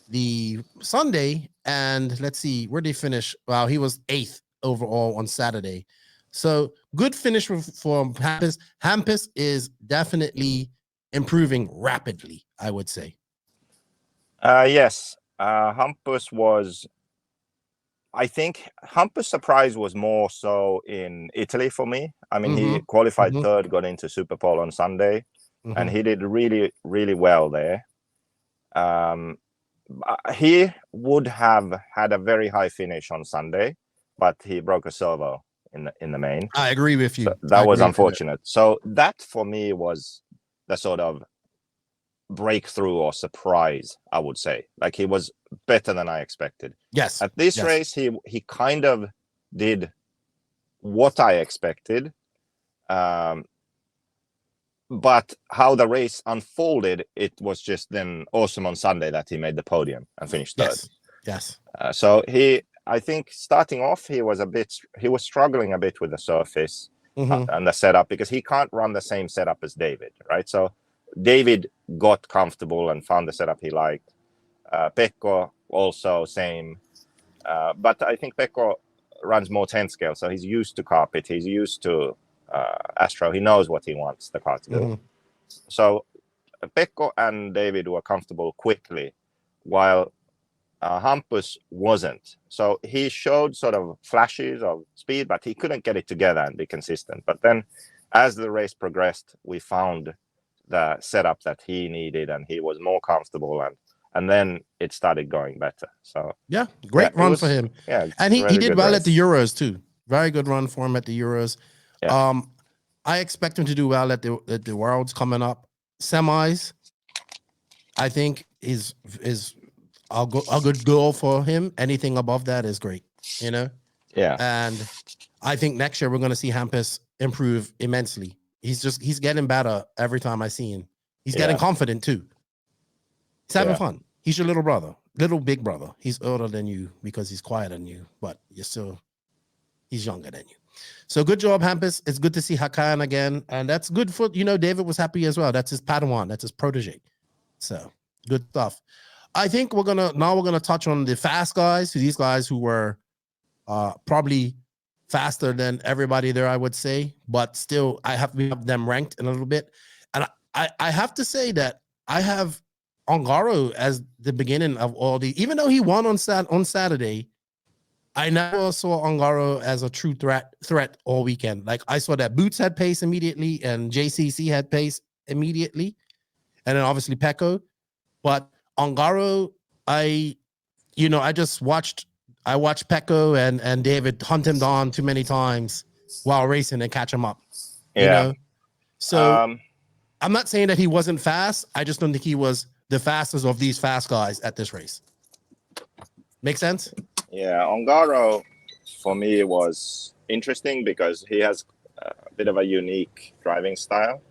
the Sunday, and let's see, where did he finish? Well, he was 8th overall on Saturday. So good finish for Hampus. Hampus is definitely improving rapidly, I would say.
Yes. Hampus was, I think Hampus' surprise was more so in Italy for me. I mean, he qualified 3rd, got into Superpole on Sunday, and he did really, really well there. He would have had a very high finish on Sunday, but he broke a servo in the main.
I agree with you.
So that was unfortunate. So that for me was the sort of breakthrough or surprise, I would say. Like, he was better than I expected.
Yes.
At this race, he kind of did what I expected. But how the race unfolded, it was just then awesome on Sunday that he made the podium and finished 3rd.
Yes.
So I think starting off, he was struggling a bit with the surface and the setup, because he can't run the same setup as David, right? So David got comfortable and found the setup he liked. Pekko also same, but I think Pekko runs more 10 scale, so he's used to carpet, he's used to Astro, he knows what he wants the car to do. So Pekko and David were comfortable quickly, while Hampus wasn't. So he showed sort of flashes of speed, but he couldn't get it together and be consistent. But then as the race progressed, we found the setup that he needed, and he was more comfortable, and then it started going better. So
great run for him.
Yeah,
and he did well at the Euros too. Very good run for him at the Euros.
Yeah.
I expect him to do well at the Worlds coming up. Semis, I think is a good goal for him. Anything above that is great, Yeah. And I think next year we're going to see Hampus improve immensely. He's getting better every time I see him. He's getting confident too. He's having fun. He's your little brother, little big brother. He's older than you because he's quieter than you, but he's younger than you. So good job, Hampus. It's good to see Hakan again. And that's good for, David was happy as well. That's his Padawan. That's his protege. So good stuff. I think we're going to touch on the fast guys. These guys who were probably faster than everybody there, I would say, but still we have them ranked in a little bit. And I have to say that I have Ongaro as the beginning of all the. Even though he won on Saturday, I never saw Ongaro as a true threat all weekend. Like I saw that Boots had pace immediately, and JCC had pace immediately, and then obviously Pecco. But Ongaro, I watched Pecco and David hunt him down too many times while racing and catch him up.
Yeah.
You know? So I'm not saying that he wasn't fast. I just don't think he was the fastest of these fast guys at this race. Make sense?
Yeah, Ongaro for me was interesting because he has a bit of a unique driving style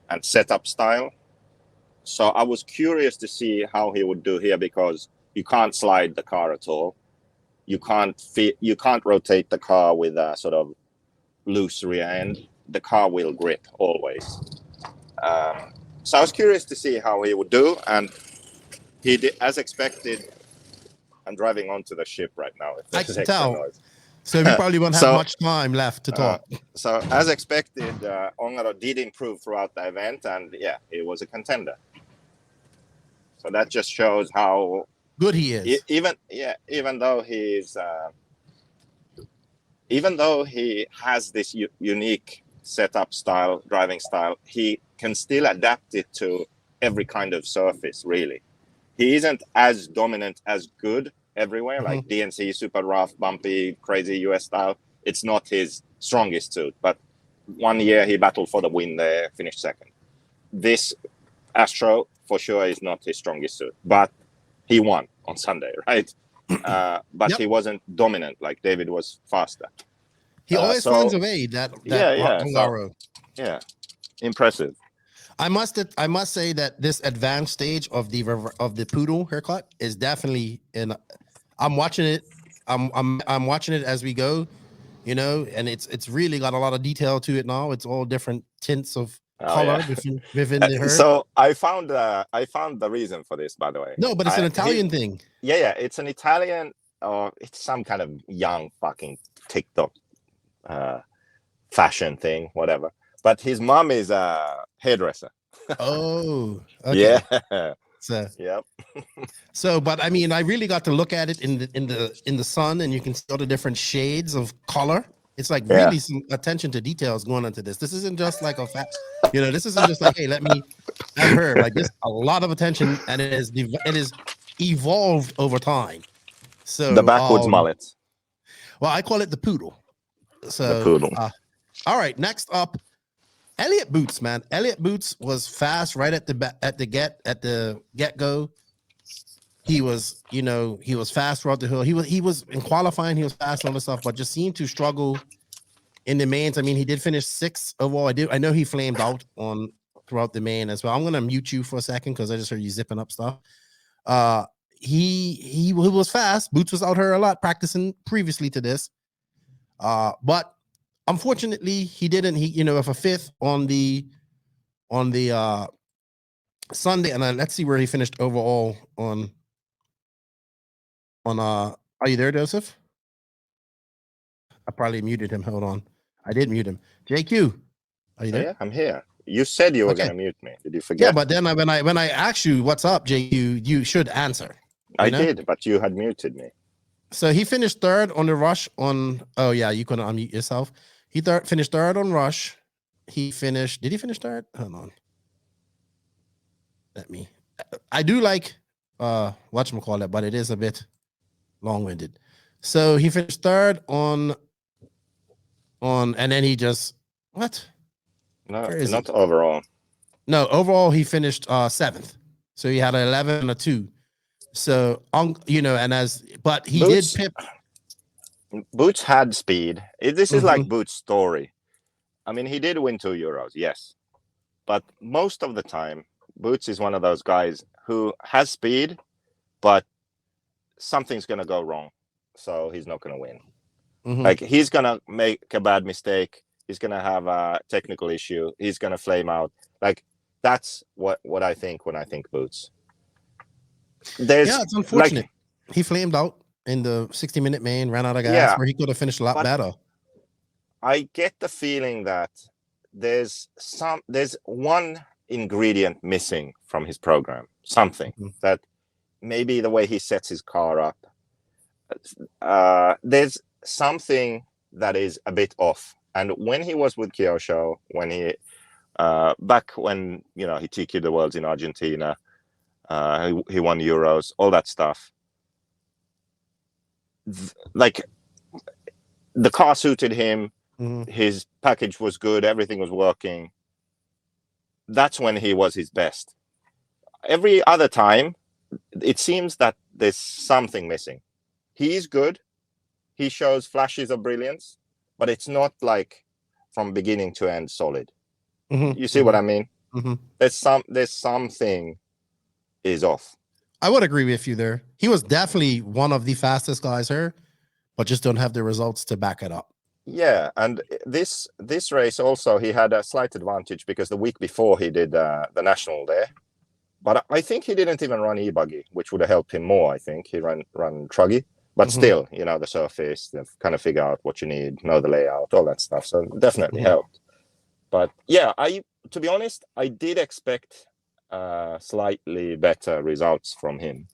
and setup style. So I was curious to see how he would do here because you can't slide the car at all. You can't rotate the car with a sort of loose rear end. The car will grip always. So I was curious to see how he would do, and he did as expected. I'm driving onto the ship right now.
I can tell. Noise. So we probably won't have much time left to talk.
So as expected, Ongaro did improve throughout the event, and yeah, he was a contender. So that just shows how
good he is.
Even though he has this unique setup style, driving style, he can still adapt it to every kind of surface, really. He isn't as dominant as good everywhere, like DNC, super rough, bumpy, crazy US style. It's not his strongest suit, but one year he battled for the win there, finished second. This Astro, for sure, is not his strongest suit, but he won on Sunday, right? But he wasn't dominant, like David was faster.
He always finds a way,
yeah, impressive.
I must say that this advanced stage of the poodle haircut is definitely I'm watching it. I'm watching it as we go, you know, and it's really got a lot of detail to it now. It's all different tints of color within the hair.
So I found the reason for this, by the way.
No, but it's an Italian thing.
Yeah, it's an Italian, or it's some kind of young fucking TikTok fashion thing, whatever. But his mom is a hairdresser.
Oh, okay.
Yeah.
So,
yep.
So, but I mean, I really got to look at it in the sun, and you can see all the different shades of color. It's like really some attention to details going into this. This isn't just like this isn't just like, hey, let me have her. Like, there's a lot of attention, and it is evolved over time. So
the backwards mullet.
Well, I call it the poodle. So
the poodle.
All right, next up, Elliott Boots, man. Elliott Boots was fast right at the get-go. He was fast throughout the hill. He was in qualifying, he was fast on the stuff, but just seemed to struggle in the mains. I mean, he did finish 6th overall. I know he flamed out throughout the main as well. I'm gonna mute you for a second because I just heard you zipping up stuff. He was fast. Boots was out here a lot practicing previously to this. But unfortunately, he didn't. With a 5th on the Sunday, and let's see where he finished overall on. Are you there, Joseph? I probably muted him. Hold on, I did mute him. JQ, are you there?
Yeah, I'm here. You said you were gonna mute me. Did you forget?
Yeah, but then when I asked you what's up, JQ, you should answer.
I did, but you had muted me.
So he finished 3rd on the rush on. Oh yeah, you couldn't unmute yourself. He finished 3rd on rush. Did he finish 3rd? Hold on. I do like whatchamacallit, but it is a bit long-winded. So he finished 3rd on, and then he just what?
No, not overall.
No, overall he finished 7th. So he had an 11 and a 2. So but he
Boots,
did pip.
Boots had speed. This is like Boots' story. I mean, he did win 2 Euros, yes, but most of the time, Boots is one of those guys who has speed, but something's gonna go wrong, so he's not gonna win. Like, he's gonna make a bad mistake. He's gonna have a technical issue. He's gonna flame out. Like, that's what I think when I think Boots.
It's unfortunate. He flamed out in the 60-minute main, ran out of gas, where he could have finished a lot better.
I get the feeling that there's one ingredient missing from his program. Something that maybe the way he sets his car up. There's something that is a bit off. And when he was with Kyosho, when he back when he TQ'd the worlds in Argentina, he won Euros, all that stuff. Like the car suited him, his package was good, everything was working. That's when he was his best. Every other time, it seems that there's something missing. He is good. He shows flashes of brilliance, but it's not like from beginning to end solid. You see what I mean? There's something is off.
I would agree with you there. He was definitely one of the fastest guys here, but just don't have the results to back it up.
Yeah, and this race also, he had a slight advantage because the week before he did the national there. But I think he didn't even run e-buggy, which would have helped him more, I think. He ran truggy. But still, the surface, the kind of figure out what you need, know the layout, all that stuff. So definitely helped. But yeah, to be honest, I did expect slightly better results from him.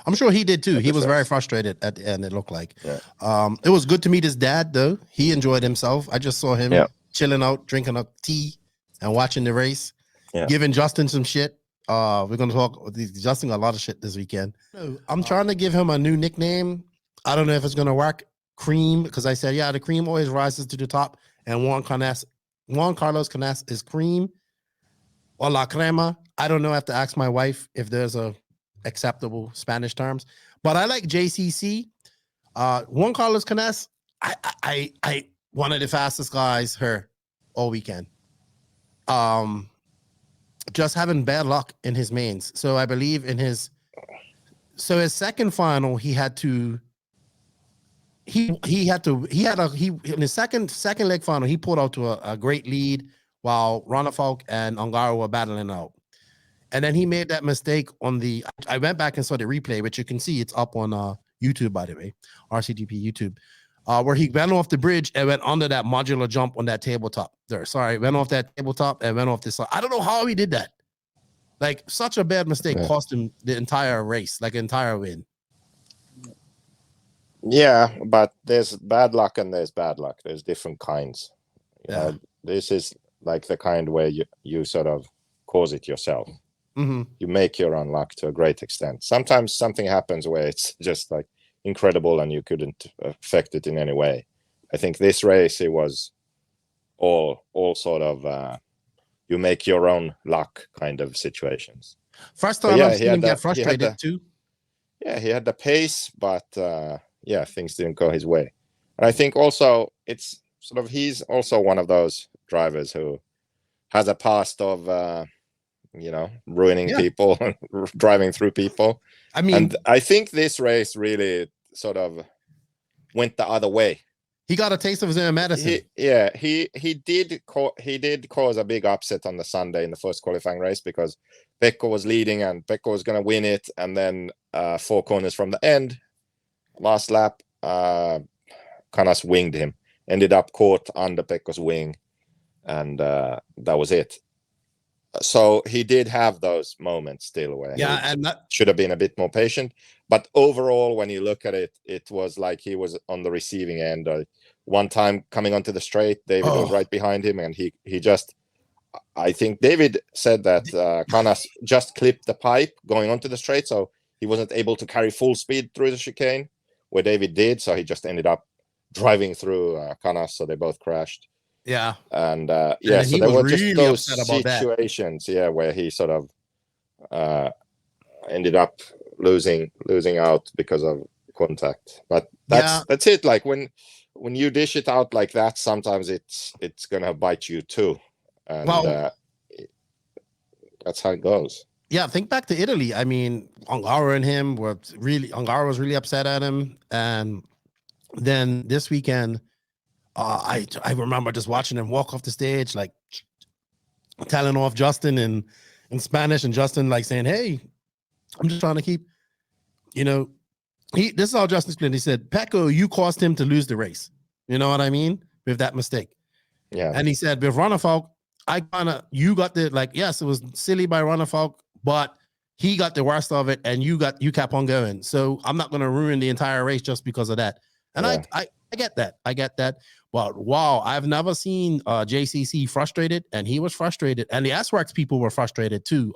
I'm sure he did too. He was very frustrated at the end, it looked like. Yeah. It was good to meet his dad, though. He enjoyed himself. I just saw him chilling out, drinking a tea and watching the race, giving Justin some shit. We're going to talk with Justin a lot of shit this weekend. I'm trying to give him a new nickname. I don't know if it's going to work. Cream, because I said, the cream always rises to the top. And Juan Carlos Canas is cream or la crema. I don't know. I have to ask my wife if there's a acceptable Spanish terms. But I like JCC. Juan Carlos Canas, I one of the fastest guys here all weekend. Just having bad luck in his mains. So I believe in his second final, he in his second leg final, he pulled out to a great lead while Ronafalk and Ongaro were battling out. And then he made that mistake I went back and saw the replay, which you can see it's up on YouTube, by the way, RCGP YouTube, where he went off the bridge and went under that modular jump on that tabletop there. Sorry, went off that tabletop and went off this side. I don't know how he did that. Like, such a bad mistake cost him the entire race, like entire win.
Yeah, but there's bad luck and there's bad luck. There's different kinds. This is like the kind where you sort of cause it yourself. You make your own luck to a great extent. Sometimes something happens where it's just like incredible and you couldn't affect it in any way. I think this race, it was all sort of you make your own luck kind of situations.
First time I've seen him get frustrated too.
Yeah, he had the pace, but things didn't go his way. And I think also it's sort of, he's also one of those drivers who has a past of ruining people, driving through people. I mean, and I think this race really sort of went the other way.
He got a taste of his own medicine.
He did cause a big upset on the Sunday in the first qualifying race because Pecco was leading and Pecco was going to win it, and then 4 corners from the end, last lap, Canas winged him, ended up caught under Pecco's wing, and that was it. So he did have those moments still where he should have been a bit more patient. But overall, when you look at it, it was like he was on the receiving end. One time coming onto the straight, David was right behind him, and he just, I think David said that Canas just clipped the pipe going onto the straight, so he wasn't able to carry full speed through the chicane, where David did. So he just ended up driving through Canas, so they both crashed.
Yeah.
And so there were just those situations, where he sort of ended up losing out because of contact. But that's it. Like when you dish it out like that, sometimes it's gonna bite you too. And that's how it goes.
Yeah, think back to Italy. I mean, Ongaro and him Ongaro was really upset at him. And then this weekend, I remember just watching him walk off the stage, like telling off Justin in Spanish, and Justin like saying, "Hey, I'm just trying to keep, this is how Justin explained. He said, Pecco, you caused him to lose the race. You know what I mean? With that mistake." Yeah. And he said, with Ronafalk, you got the, like, yes, it was silly by Runnerfolk, but he got the worst of it, and you kept on going. So I'm not going to ruin the entire race just because of that. And I get that. I get that. But wow, I've never seen JCC frustrated, and he was frustrated, and the S-Works people were frustrated too.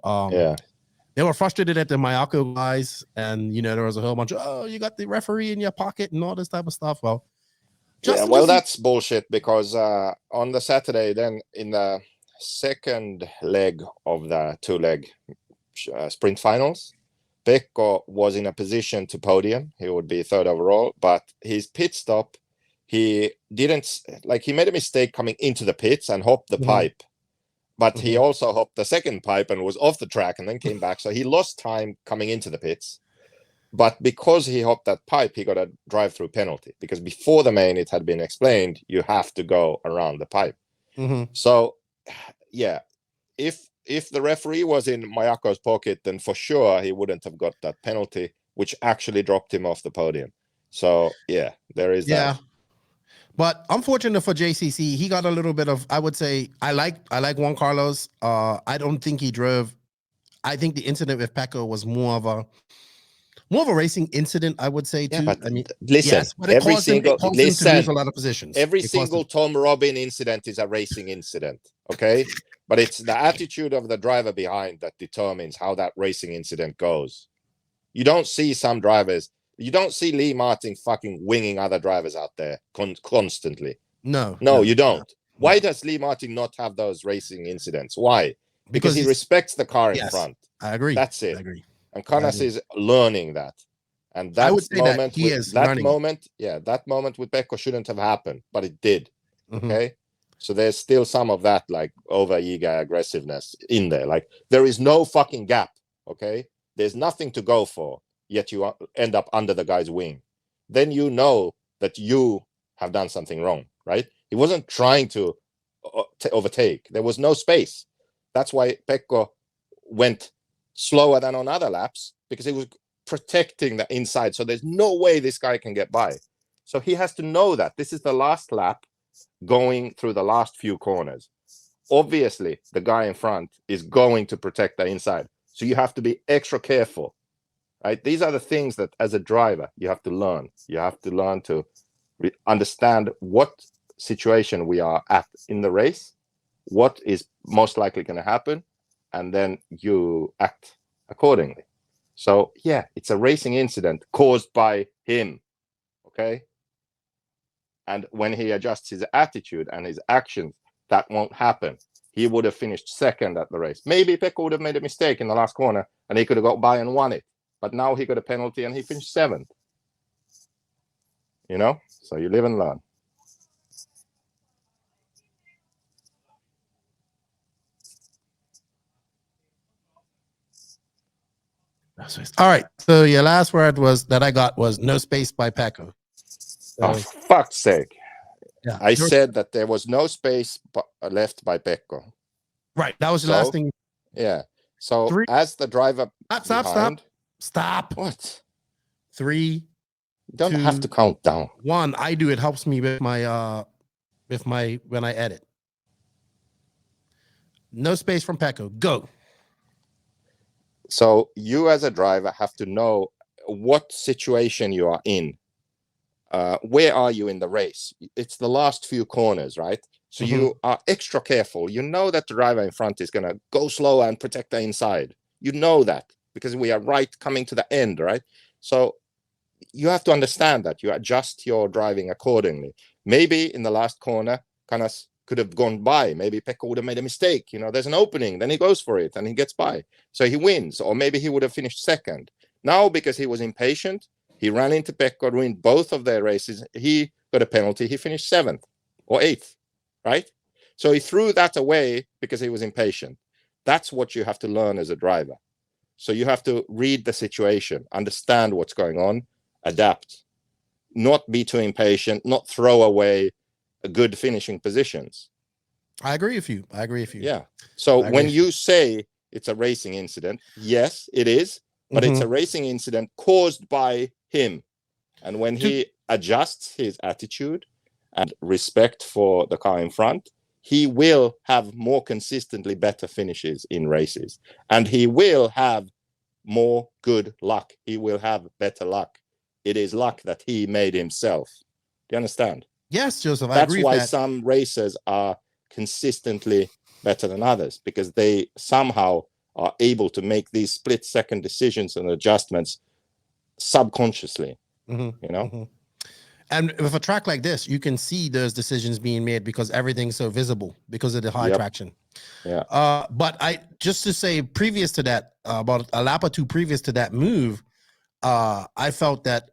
They were frustrated at the Mayako guys, and there was a whole bunch of, oh, you got the referee in your pocket and all this type of stuff. Well,
that's bullshit, because on the Saturday, then in the second leg of the 2-leg sprint finals, Pekko was in a position to podium. He would be 3rd overall, but his pit stop, he made a mistake coming into the pits and hopped the pipe, but he also hopped the second pipe and was off the track and then came back. So he lost time coming into the pits. But because he hopped that pipe, he got a drive-through penalty, because before the main, it had been explained, you have to go around the pipe. So, yeah, if the referee was in Mayako's pocket, then for sure he wouldn't have got that penalty, which actually dropped him off the podium. So, yeah, there is that.
But unfortunate for JCC, he got a little bit of, I would say, I like Juan Carlos. I don't think he drove. I think the incident with Pecco was more of a racing incident, I would say, too.
But
I mean,
listen,
yes, but it caused him to lose a lot of positions.
Every single Tom Robin incident is a racing incident, okay? But it's the attitude of the driver behind that determines how that racing incident goes. You don't see some drivers, you don't see Lee Martin fucking winging other drivers out there constantly. No, you don't. No. Why does Lee Martin not have those racing incidents? Why? Because he respects the car in front.
I agree.
That's it.
I agree.
And Canas is learning that. And that moment, that moment with Pecco shouldn't have happened, but it did. Okay. So there's still some of that, like, over eager aggressiveness in there. Like, there is no fucking gap. Okay. There's nothing to go for, yet you end up under the guy's wing. Then you know that you have done something wrong, right? He wasn't trying to overtake. There was no space. That's why Pecco went slower than on other laps, because he was protecting the inside. So there's no way this guy can get by. So he has to know that this is the last lap going through the last few corners. Obviously, the guy in front is going to protect the inside. So you have to be extra careful, right? These are the things that as a driver, you have to learn. You have to learn to understand what situation we are at in the race, what is most likely going to happen, and then you act accordingly. So, yeah, it's a racing incident caused by him, okay? And when he adjusts his attitude and his actions, that won't happen. He would have finished second at the race. Maybe Pecco would have made a mistake in the last corner and he could have got by and won it. But now he got a penalty and he finished 7th. So you live and learn.
All right. So your last word was no space by Pecco.
So, fuck's sake. Yeah. I said that there was no space left by Pecco.
Right. That was the last thing.
Yeah. So as the driver.
Stop.
What?
3.
You don't have to count down.
1. I do. It helps me with my when I edit. No space from Pecco. Go.
So you as a driver have to know what situation you are in. Where are you in the race? It's the last few corners, right? So you are extra careful. You know that the driver in front is going to go slower and protect the inside. You know that because we are coming to the end, right? So you have to understand that. You adjust your driving accordingly. Maybe in the last corner, Canas could have gone by. Maybe Pecco would have made a mistake. There's an opening. Then he goes for it and he gets by. So he wins. Or maybe he would have finished second. Now, because he was impatient, he ran into Pecco, ruined both of their races. He got a penalty. He finished 7th or 8th, right? So he threw that away because he was impatient. That's what you have to learn as a driver. So you have to read the situation, understand what's going on, adapt, not be too impatient, not throw away good finishing positions.
I agree with you.
Yeah. So when you say it's a racing incident, yes, it is, but it's a racing incident caused by him. And when he adjusts his attitude and respect for the car in front, he will have more consistently better finishes in races, and he will have more good luck. He will have better luck. It is luck that he made himself. Do you understand?
Yes, Joseph. I
That's
agree
why
with that.
some racers are consistently better than others, because they somehow are able to make these split-second decisions and adjustments subconsciously. You know.
And with a track like this, you can see those decisions being made because everything's so visible because of the high traction.
Yeah.
But I just to say, previous to that, about a lap or two previous to that move, I felt that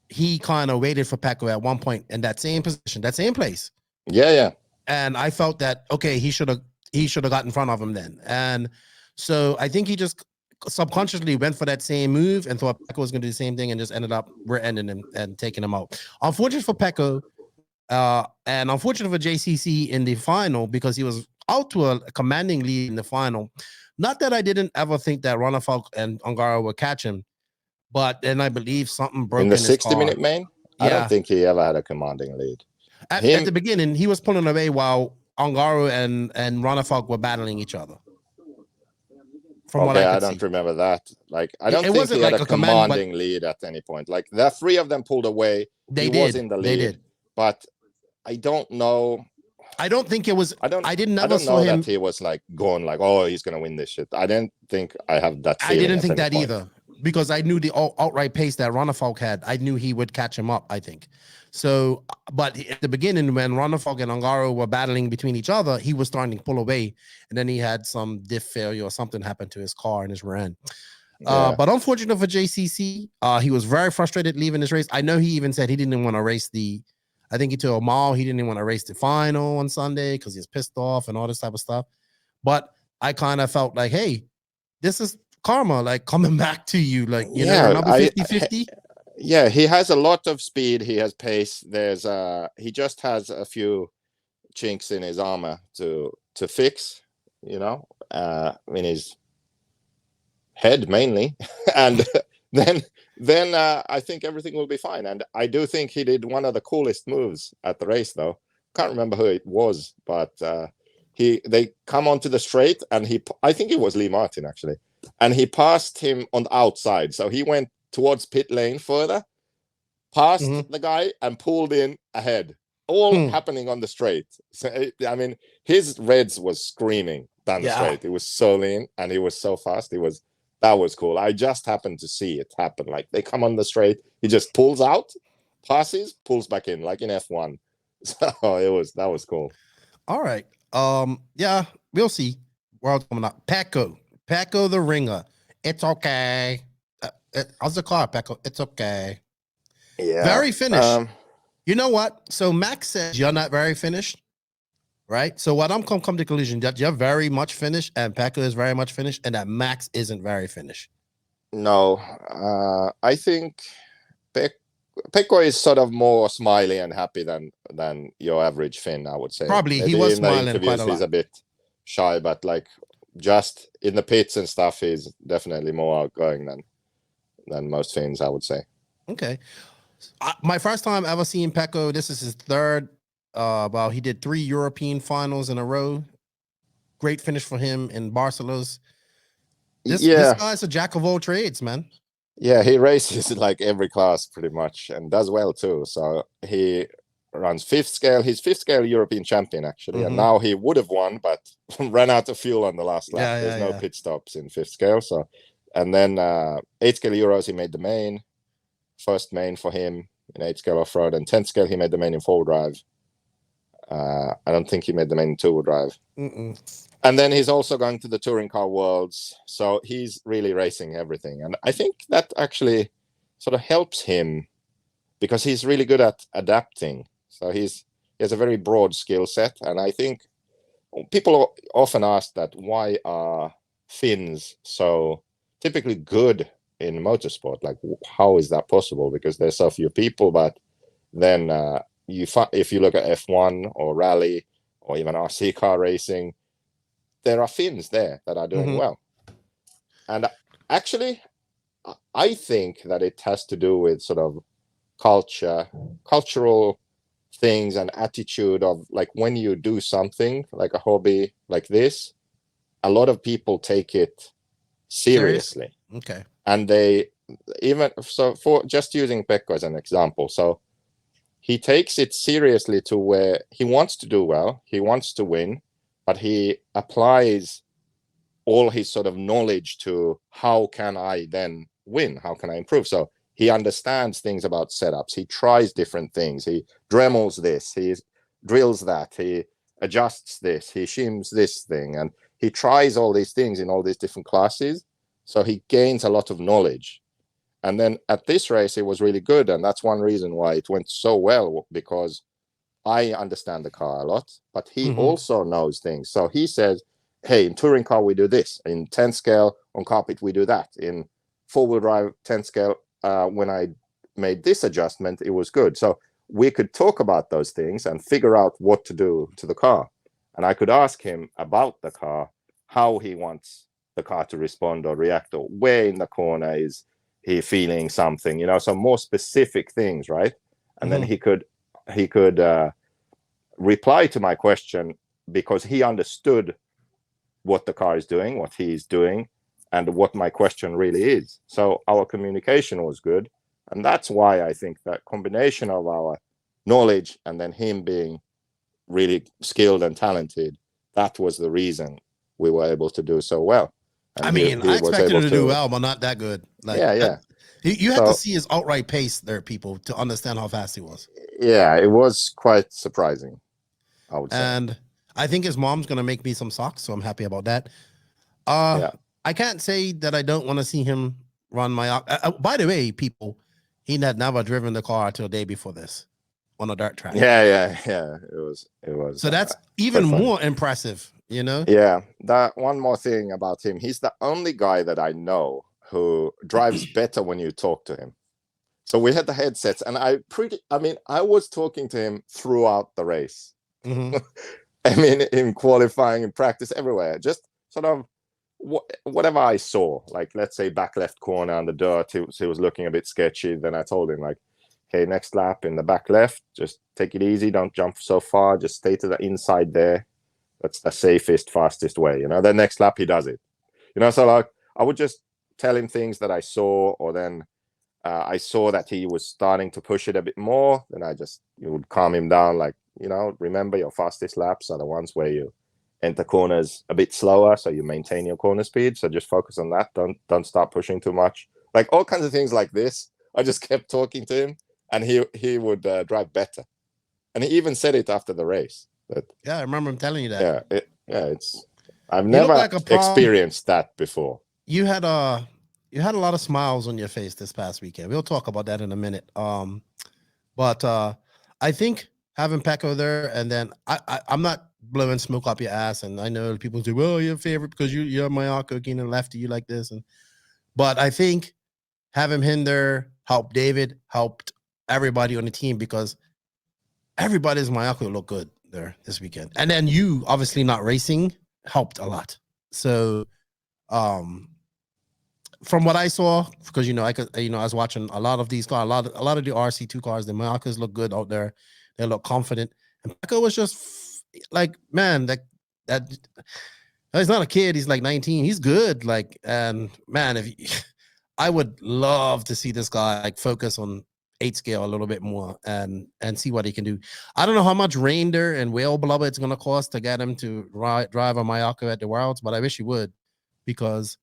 he kind of waited for Pecco at one point in that same position, that same place.
Yeah.
And I felt that, okay, he should have got in front of him then. And so I think he just subconsciously went for that same move and thought Pecco was going to do the same thing, and just ended up rear-ending him and taking him out. Unfortunate for Pecco, and unfortunate for JCC in the final, because he was out to a commanding lead in the final. Not that I didn't ever think that Ronafalk and Ongaro would catch him, but then I believe something broke
in the
his car.
60-minute main. I don't think he ever had a commanding lead.
At the beginning, he was pulling away while Ongaro and Ronafalk were battling each other. From what
I don't remember that. Like, I don't think he had a commanding lead at any point. Like, the three of them pulled away. He was in the lead. They did. But I don't know.
I don't think it was. I don't know
that he was like going like, oh, he's gonna win this shit. I didn't think I have that.
I didn't think that either, because I knew the outright pace that Ronafalk had. I knew he would catch him up, I think. So, but at the beginning, when Ronafalk and Ongaro were battling between each other, he was starting to pull away, and then he had some diff failure or something happened to his car in his rear end. But unfortunate for JCC, he was very frustrated leaving this race. I know he even said he didn't want to race I think he told Mal he didn't want to race the final on Sunday because he was pissed off and all this type of stuff. But I kind of felt like, hey, this is karma, like coming back to you, like, you know, number 50-50.
Yeah, he has a lot of speed. He has pace. He just has a few chinks in his armor to fix, you know, in his head mainly. And then I think everything will be fine. And I do think he did one of the coolest moves at the race, though. Can't remember who it was, but they come onto the straight, and I think it was Lee Martin actually, and he passed him on the outside. So he went towards pit lane further, passed the guy, and pulled in ahead. All happening on the straight. So I mean, his reds was screaming down the straight. It was so lean and he was so fast. That was cool. I just happened to see it happen. Like, they come on the straight, he just pulls out, passes, pulls back in, like in F1. So that was cool.
All right. Yeah, we'll see. World coming up. Pecco the ringer. It's okay. How's the car, Pecco? It's okay.
Yeah.
Very finished. You know what? So Max says you're not very finished, right? So what I'm come to the conclusion that you're very much finished, and Pecco is very much finished, and that Max isn't very finished.
No, I think Pecco is sort of more smiley and happy than your average Finn, I would say.
Probably. Maybe he was smiling quite a lot.
He's a bit shy, but like just in the pits and stuff, he's definitely more outgoing than most Finns, I would say.
Okay. My first time ever seeing Pecco, this is his third. He did 3 European finals in a row. Great finish for him in Barcelos. This guy's a jack of all trades, man.
Yeah, he races like every class pretty much, and does well too. So he runs 5th scale. He's 5th scale European champion actually, and now he would have won, but ran out of fuel on the last lap. There's no pit stops in 5th scale. So, and then 8th scale Euros, he made the main. First main for him in 8th scale off-road, and 10th scale he made the main in 4-wheel drive. I don't think he made the main in 2-wheel drive. And then he's also going to the Touring Car Worlds, so he's really racing everything. And I think that actually sort of helps him because he's really good at adapting. So he has a very broad skill set, and I think people often ask that why are Finns so typically good in motorsport? Like, how is that possible? Because there's so few people, but then if you look at F1 or rally or even RC car racing, there are Finns there that are doing well. And actually, I think that it has to do with sort of cultural things and attitude of like when you do something like a hobby like this, a lot of people take it seriously.
Okay.
And they even so for just using Pekko as an example, so he takes it seriously to where he wants to do well, he wants to win, but he applies all his sort of knowledge to how can I then win? How can I improve? So he understands things about setups. He tries different things. He dremels this. He drills that. He adjusts this. He shims this thing. And he tries all these things in all these different classes. So he gains a lot of knowledge. And then at this race, it was really good. And that's one reason why it went so well, because I understand the car a lot, but he also knows things. So he says, hey, in touring car, we do this. In 10 scale on carpet, we do that. In four-wheel drive 10 scale, when I made this adjustment, it was good. So we could talk about those things and figure out what to do to the car. And I could ask him about the car, how he wants the car to respond or react, or where in the corner is he feeling something, you know, some more specific things, right? And then he could reply to my question because he understood what the car is doing, what he's doing, and what my question really is. So our communication was good. And that's why I think that combination of our knowledge and then him being really skilled and talented, that was the reason we were able to do so well. And
I mean, I expected him to do well, but not that good. Like,
yeah.
You had to see his outright pace there, people, to understand how fast he was.
Yeah, it was quite surprising, I would say.
And I think his mom's going to make me some socks, so I'm happy about that. I can't say that I don't want to see him run my... by the way, people, he had never driven the car until the day before this on a dirt track.
Yeah. It was.
So that's even more impressive, you know?
Yeah. That one more thing about him. He's the only guy that I know who drives better when you talk to him. So we had the headsets, and I was talking to him throughout the race. I mean, in qualifying, in practice, everywhere. Just sort of whatever I saw, like let's say back left corner on the dirt, he was looking a bit sketchy. Then I told him like, hey, next lap in the back left, just take it easy, don't jump so far, just stay to the inside there. That's the safest, fastest way, you know. Then next lap he does it, you know. So like I would just tell him things that I saw, or then I saw that he was starting to push it a bit more. Then you would calm him down, like, you know, remember your fastest laps are the ones where you enter corners a bit slower, so you maintain your corner speed. So just focus on that. Don't start pushing too much. Like all kinds of things like this. I just kept talking to him, and he would drive better. And he even said it after the race.
Yeah, I remember him telling you that.
I've never experienced that before.
You had a lot of smiles on your face this past weekend. We'll talk about that in a minute. But I think having Pekko there, and then I'm not blowing smoke up your ass, and I know people say, well, you're favorite because you're Mayako, Keenan Lefty, you like this, but I think having him there helped David, helped everybody on the team, because everybody's Mayako looked good there this weekend. And then you obviously not racing helped a lot. So from what I saw, because I was watching a lot of these cars, a lot of the RC2 cars, the Mayakas look good out there. They look confident. And Pekko was just like, man, that he's not a kid. He's like 19. He's good. Like, and man, I would love to see this guy like focus on 8 scale a little bit more and see what he can do. I don't know how much rain there and whale blubber it's going to cost to get him to drive a Mayako at the Worlds, but I wish he would, because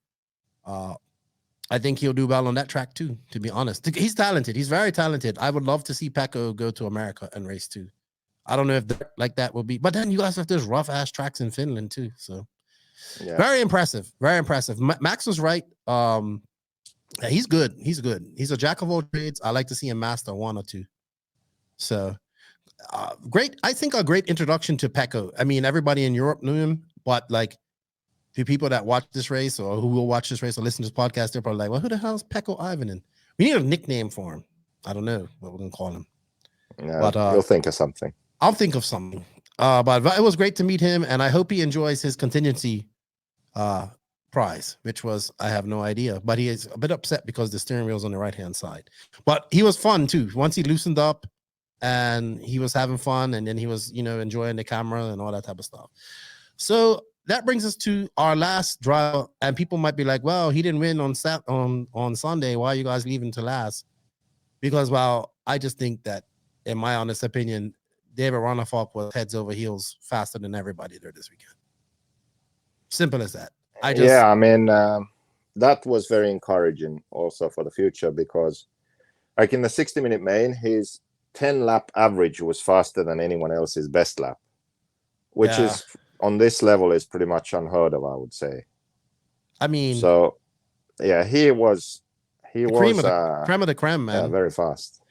I think he'll do well on that track too, to be honest. He's talented. He's very talented. I would love to see Pekko go to America and race too. I don't know if like that will be, but then you guys have those rough ass tracks in Finland too. So very impressive. Very impressive. Max was right. He's good. He's good. He's a jack of all trades. I like to see him master one or two. So great. I think a great introduction to Pekko. I mean, everybody in Europe knew him, but like the people that watch this race or who will watch this race or listen to this podcast, they're probably like, well, who the hell is Pekko Ivanen? We need a nickname for him. I don't know what we're going to call him.
Yeah, but you'll think of something.
I'll think of something. But it was great to meet him, and I hope he enjoys his contingency prize, which was, I have no idea, but he is a bit upset because the steering wheel's on the right-hand side. But he was fun too. Once he loosened up and he was having fun, and then he was, you know, enjoying the camera and all that type of stuff. So that brings us to our last drive, and people might be like, well, he didn't win on Sunday. Why are you guys leaving to last? Because, well, I just think that, in my honest opinion, David Ronnefalk was heads over heels faster than everybody there this weekend. Simple as that.
I mean, that was very encouraging also for the future, because like in the 60-minute main, his 10-lap average was faster than anyone else's best lap, which is on this level is pretty much unheard of, I would say.
I mean,
so yeah, he was creme
of the creme, man.
Yeah, very fast.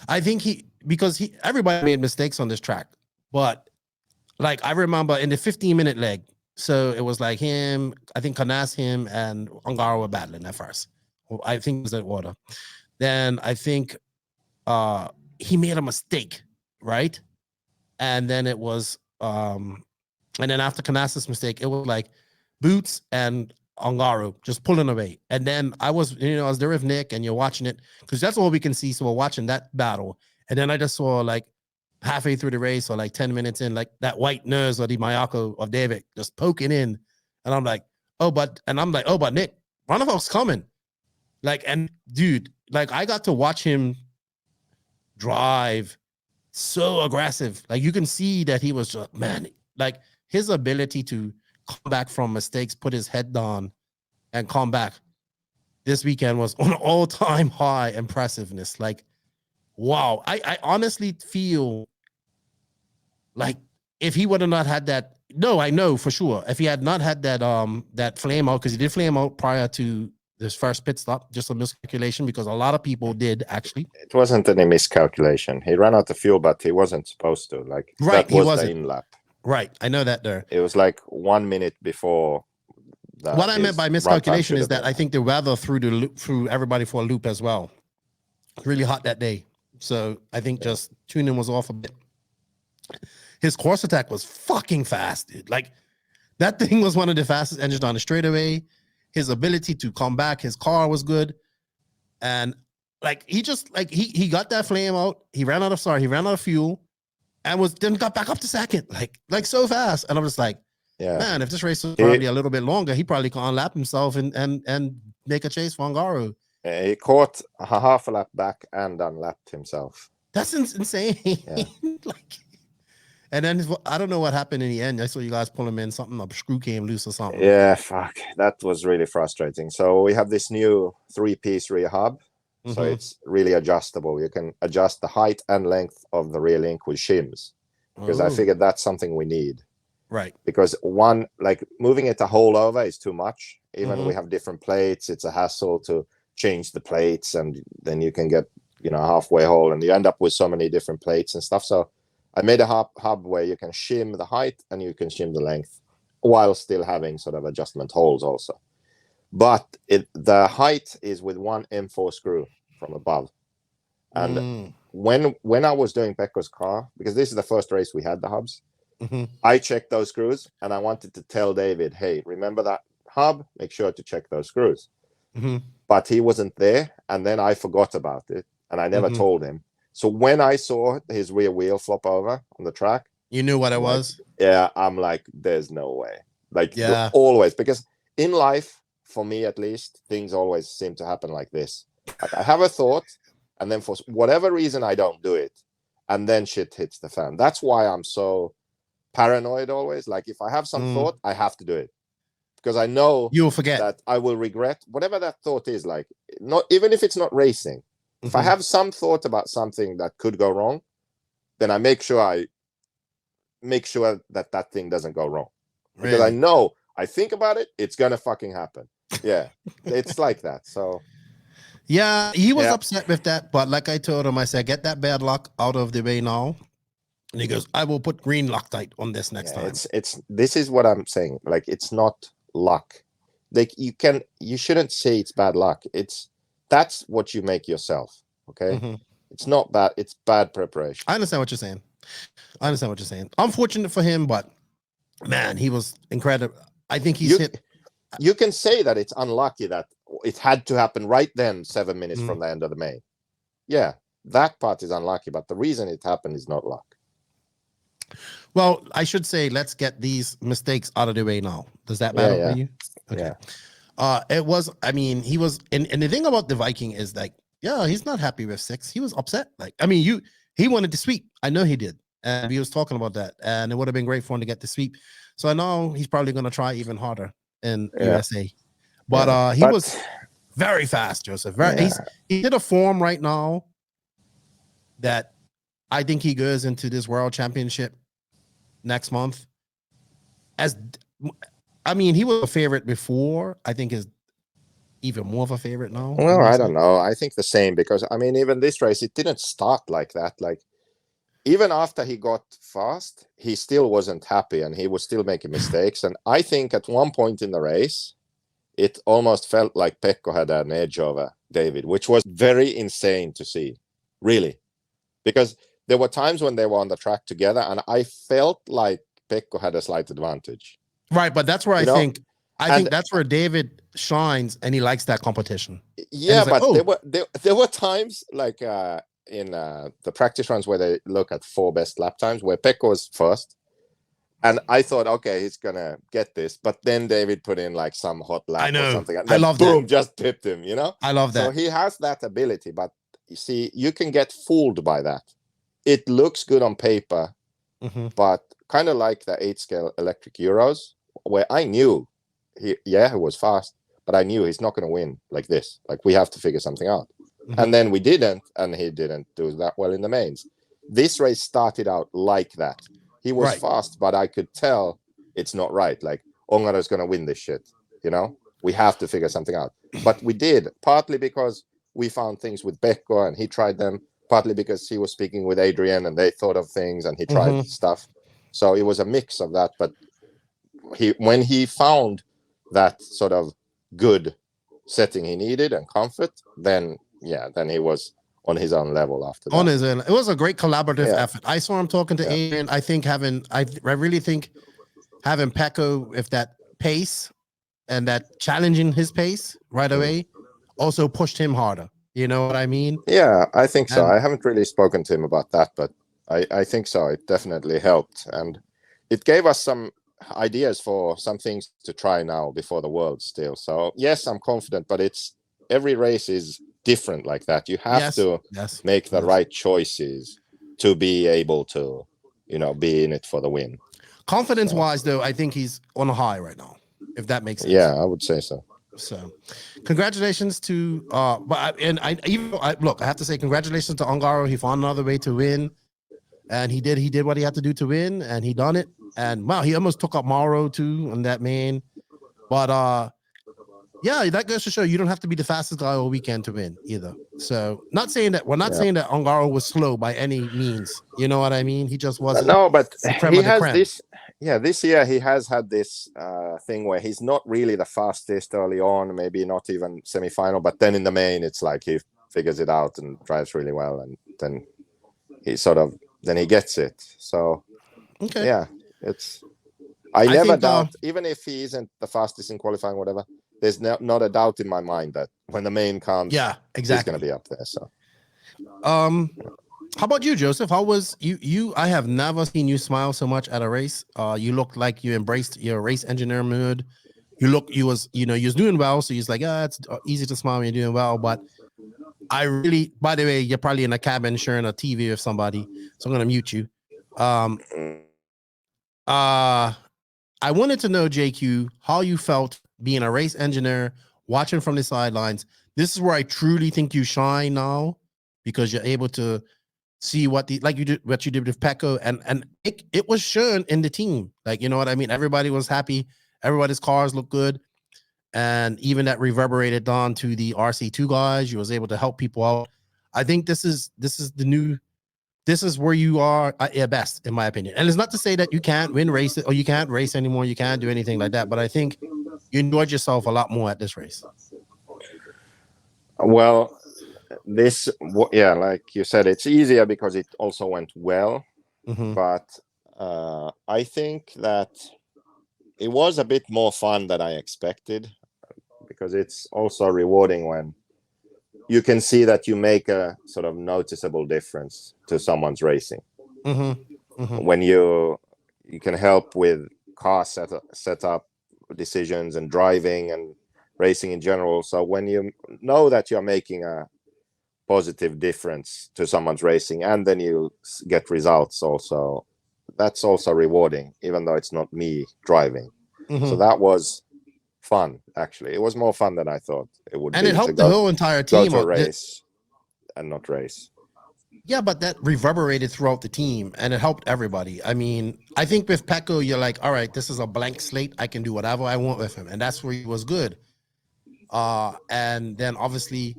I think because everybody made mistakes on this track, but like I remember in the 15-minute leg, so it was like him, I think Canas, him, and Ongaro were battling at first. I think it was that order. Then I think he made a mistake, right? And then it was and then after Canas's mistake, it was like Boots and Ongaro just pulling away. And then I was there with Nick, and you're watching it because that's all we can see. So we're watching that battle. And then I just saw like halfway through the race, or like 10 minutes in, like that white nose or the Mayako of David just poking in. And I'm like, but Nick, Ronnefalk's coming. Like, and dude, like I got to watch him drive so aggressive. Like you can see that he was just, man, like his ability to come back from mistakes, put his head down and come back this weekend was on an all-time high impressiveness. Like, wow. I honestly feel like if he would have not had that, no, I know for sure. If he had not had that flame out, because he did flame out prior to this first pit stop, just a miscalculation, because a lot of people did actually. It
wasn't any miscalculation. He ran out of fuel, but he wasn't supposed to. Like,
right,
that was the in lap.
Right, I know that there.
It was like 1 minute before.
What I meant by miscalculation is that I think the weather threw everybody for a loop as well. Really hot that day, so I think just tuning was off a bit. His course attack was fucking fast, dude. Like that thing was one of the fastest engines on the straightaway. His ability to come back, his car was good, and like he just like he got that flame out. He ran out of fuel, and then got back up to second, like so fast. And I'm just like, man, if this race was probably a little bit longer, he probably can unlap himself and make a chase for Ongaro.
He caught a half a lap back and unlapped himself.
That's insane. Yeah. Like, and then I don't know what happened in the end. I saw you guys pull him in, a screw came loose or something.
Yeah, fuck. That was really frustrating. So we have this new 3-piece rear hub. Mm-hmm. So it's really adjustable. You can adjust the height and length of the rear link with shims. Because I figured that's something we need.
Right.
Because moving it a hole over is too much. Even we have different plates. It's a hassle to change the plates, and then you can get, a halfway hole, and you end up with so many different plates and stuff. So I made a hub where you can shim the height and you can shim the length while still having sort of adjustment holes also. But the height is with one M4 screw from above. And when I was doing Pekko's car, because this is the first race we had the hubs, I checked those screws, and I wanted to tell David, hey, remember that hub? Make sure to check those screws. But he wasn't there, and then I forgot about it, and I never told him. So when I saw his rear wheel flop over on the track,
you knew what it was?
Yeah, I'm like, there's no way. Always, because in life, for me at least, things always seem to happen like this. Like I have a thought, and then for whatever reason, I don't do it, and then shit hits the fan. That's why I'm so paranoid always. Like if I have some thought, I have to do it, because I know
you'll forget
that I will regret whatever that thought is. Like, not even if it's not racing. If I have some thought about something that could go wrong, then I make sure that thing doesn't go wrong. Because I know I think about it, it's gonna fucking happen. Yeah, it's like that. So
yeah, he was upset with that, but like I told him, I said, get that bad luck out of the way now. And he goes, I will put green Loctite on this next time.
This is what I'm saying. Like, it's not luck. Like you shouldn't say it's bad luck. That's what you make yourself. Okay. It's not bad. It's bad preparation.
I understand what you're saying. Unfortunate for him, but man, he was incredible. I think
you can say that it's unlucky that it had to happen right then, 7 minutes from the end of the main. Yeah. that part is unlucky, but the reason it happened is not luck.
Well, I should say, let's get these mistakes out of the way now. Does that matter for you? Okay. It was, I mean, he was, and the thing about the Viking is like, yeah, he's not happy with 6. He was upset. Like, I mean, he wanted to sweep. I know he did. And he was talking about that. And it would have been great for him to get the sweep. So I know he's probably going to try even harder in USA. But he was very fast, Joseph. He did a form right now that I think he goes into this world championship next month. I mean, he was a favorite before. I think is even more of a favorite now.
Well, I don't know. I think the same, because I mean, even this race, it didn't start like that. Like, even after he got fast, he still wasn't happy and he was still making mistakes. And I think at one point in the race, it almost felt like Pekko had an edge over David, which was very insane to see, really. Because there were times when they were on the track together and I felt like Pekko had a slight advantage.
Right, but that's where I think that's where David shines and he likes that competition.
Yeah, but there were times like in the practice runs where they look at 4 best lap times where Pekko was first, and I thought, okay, he's gonna get this, but then David put in like some hot lap or something, and then I love boom, just tipped him. You know,
I love that.
So he has that ability, but you see, you can get fooled by that. It looks good on paper, but kind of like the 8-scale electric Euros, where I knew he was fast, but I knew he's not going to win like this. Like, we have to figure something out. And then we didn't, and he didn't do that well in the mains. This race started out like that. He was fast, but I could tell it's not right. Like, Ongara's going to win this shit, you know? We have to figure something out. But we did, partly because we found things with Pekko and he tried them, partly because he was speaking with Adrian and they thought of things and he tried stuff. So it was a mix of that. But when he found that sort of good setting he needed and comfort, then he was on his own level after that. It
was a great collaborative effort. I saw him talking to Adrian. I think I really think having Pekko with that pace and that challenging his pace right away also pushed him harder. You know what I mean?
Yeah, I think so. I haven't really spoken to him about that, but I think so. It definitely helped. And it gave us some ideas for some things to try now before the World still. So yes, I'm confident, but every race is different like that. You have to make the right choices to be able to, be in it for the win.
Confidence wise, though, I think he's on a high right now, if that makes sense.
Yeah, I would say so.
So congratulations to I have to say congratulations to Ongaro. He found another way to win, and he did what he had to do to win, and he done it. And wow, he almost took up Mauro too on that main. But that goes to show you don't have to be the fastest guy all weekend to win either. So not saying that saying that Ongaro was slow by any means. You know what I mean? He just wasn't.
No, but he has this. Yeah, this year he has had this thing where he's not really the fastest early on, maybe not even semi-final, but then in the main, it's like he figures it out and drives really well, and then he gets it. So, yeah, I never doubt, even if he isn't the fastest in qualifying, whatever, there's not a doubt in my mind that when the main comes, he's going to be up there. So,
how about you, Joseph? How was you? I have never seen you smile so much at a race. You looked like you embraced your race engineer mood. You was doing well. So he's like, it's easy to smile when you're doing well. But by the way, you're probably in a cabin sharing a TV with somebody. So I'm going to mute you. I wanted to know, JQ, how you felt being a race engineer, watching from the sidelines. This is where I truly think you shine now, because you're able to see what you did with Pekko, and it was shown in the team. Like, you know what I mean? Everybody was happy. Everybody's cars looked good. And even that reverberated on to the RC2 guys. You was able to help people out. I think this is where you are at your best, in my opinion. And it's not to say that you can't win races or you can't race anymore. You can't do anything like that. But I think you enjoyed yourself a lot more at this race.
Well, like you said, it's easier because it also went well. But I think that it was a bit more fun than I expected, because it's also rewarding when you can see that you make a sort of noticeable difference to someone's racing. When you can help with car setup decisions and driving and racing in general. So when you know that you're making a positive difference to someone's racing, and then you get results also, that's also rewarding, even though it's not me driving. So that was fun. Actually, it was more fun than I thought it would
and
be.
it helped the whole entire team
go to a race and not race.
Yeah, but that reverberated throughout the team, and it helped everybody. I mean, I think with Pecco, you're like, all right, this is a blank slate. I can do whatever I want with him, and that's where he was good. And then obviously,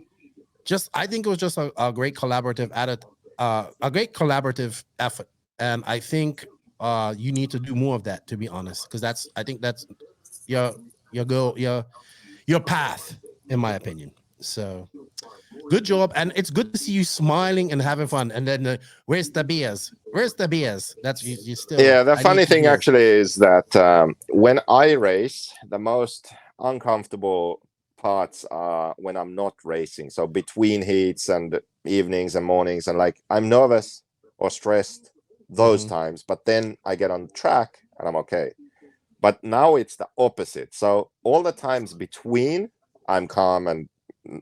I think it was just a great collaborative effort, and I think you need to do more of that, to be honest, because I think that's your goal, your path, in my opinion. So. Good job, and it's good to see you smiling and having fun. And then, where's the beers? Where's the beers? That's you still.
Yeah, the funny thing actually is that when I race, the most uncomfortable parts are when I'm not racing. So between heats and evenings and mornings, and like I'm nervous or stressed those times, but then I get on track and I'm okay. But now it's the opposite. So all the times between, I'm calm and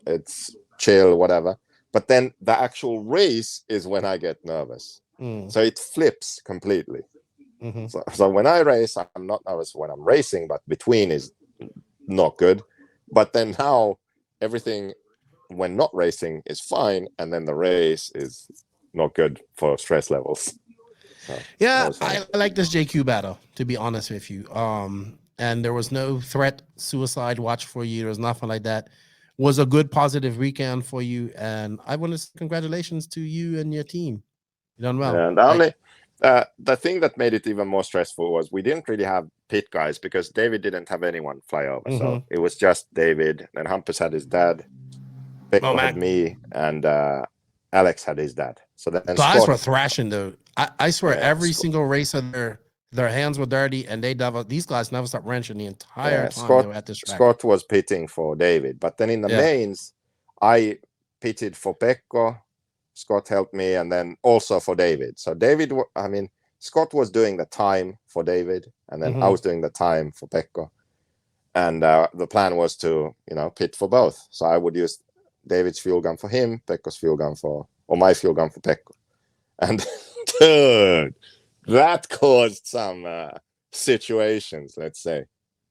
it's chill, whatever, but then the actual race is when I get nervous. So it flips completely. So when I race, I'm not nervous when I'm racing, but between is not good. But then now everything when not racing is fine, and then the race is not good for stress levels. So
yeah, I like this JQ battle, to be honest with you. And there was no threat, suicide watch for you. There was nothing like that. Was a good positive weekend for you, and I want to say congratulations to you and your team. You done well.
And the thing that made it even more stressful was we didn't really have pit guys because David didn't have anyone fly over. So it was just David, and Hampus had his dad, Pekko had me, and Alex had his dad. So then
the guys were thrashing though. I swear every single racer their hands were dirty, and these guys never stopped wrenching the entire time they were at this track.
Scott was pitting for David, but then in the mains, I pitted for Pekko. Scott helped me, and then also for David. So Scott was doing the time for David, and then I was doing the time for Pekko. And the plan was to, pit for both. So I would use David's fuel gun for him, Pekko's fuel gun or my fuel gun for Pekko. And dude, that caused some situations, let's say.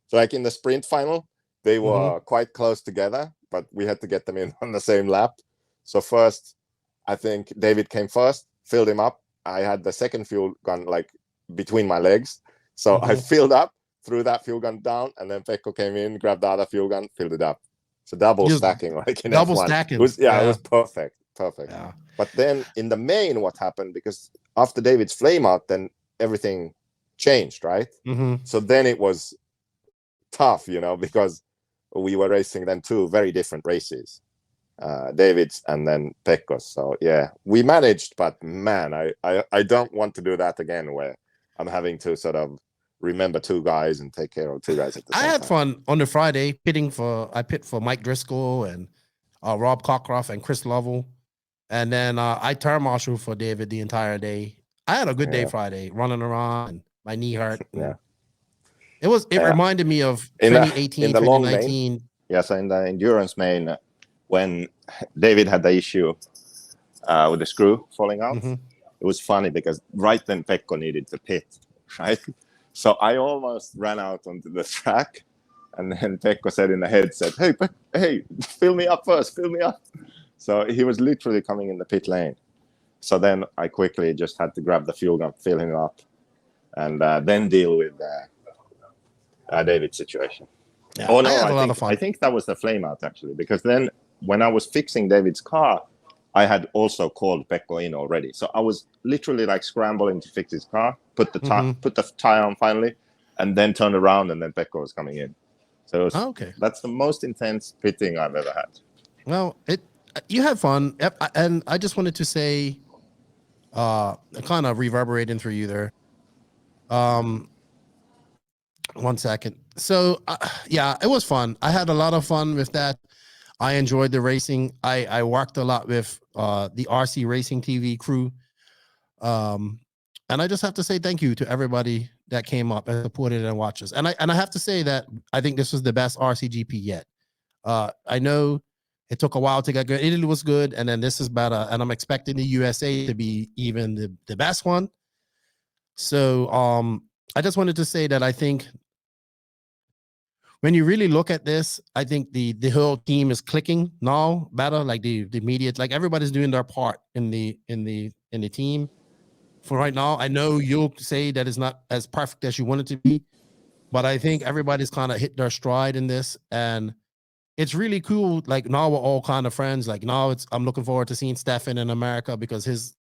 So like in the sprint final, they were quite close together, but we had to get them in on the same lap. So first, I think David came first, filled him up. I had the second fuel gun like between my legs. So I filled up, threw that fuel gun down, and then Pekko came in, grabbed the other fuel gun, filled it up. So double stacking, like in
double
F1.
stacking.
It was perfect.
Yeah.
But then in the main, what happened, because after David's flame out, then everything changed, right? So then it was tough, because we were racing then two very different races, David's and then Pekko's. So yeah, we managed, but man, I don't want to do that again, where I'm having to sort of remember two guys and take care of two guys at the same time.
I had fun on the Friday I pit for Mike Driscoll and Rob Cockcroft and Chris Lovell. And then I turn marshal for David the entire day. I had a good day Friday, running around, and my knee hurt.
Yeah.
It reminded me of 2018, 2019.
So in the endurance main, when David had the issue with the screw falling out, it was funny because right then Pekko needed to pit, right? So I almost ran out onto the track, and then Pekko said in the headset, hey, fill me up first, fill me up. So he was literally coming in the pit lane. So then I quickly just had to grab the fuel gun, fill him up, and then deal with David's situation.
Yeah,
oh, no,
I had a lot of fun.
I think that was the flame out, actually, because then when I was fixing David's car, I had also called Pekko in already. So I was literally like scrambling to fix his car, put the tire on finally, and then turned around, and then Pekko was coming in. So it was, that's the most intense pitting I've ever had.
Well, you had fun, and I just wanted to say, kind of reverberating through you there. 1 second. So, yeah, it was fun. I had a lot of fun with that. I enjoyed the racing. I worked a lot with the RC Racing TV crew. And I just have to say thank you to everybody that came up and supported and watched us. And I have to say that I think this was the best RCGP yet. I know it took a while to get good. Italy was good, and then this is better. And I'm expecting the USA to be even the best one. So I just wanted to say that I think when you really look at this, I think the whole team is clicking now better. Like the media, like everybody's doing their part in the team. For right now, I know you'll say that it's not as perfect as you want it to be, but I think everybody's kind of hit their stride in this, and it's really cool. Like now we're all kind of friends. Like now I'm looking forward to seeing Stefan in America because his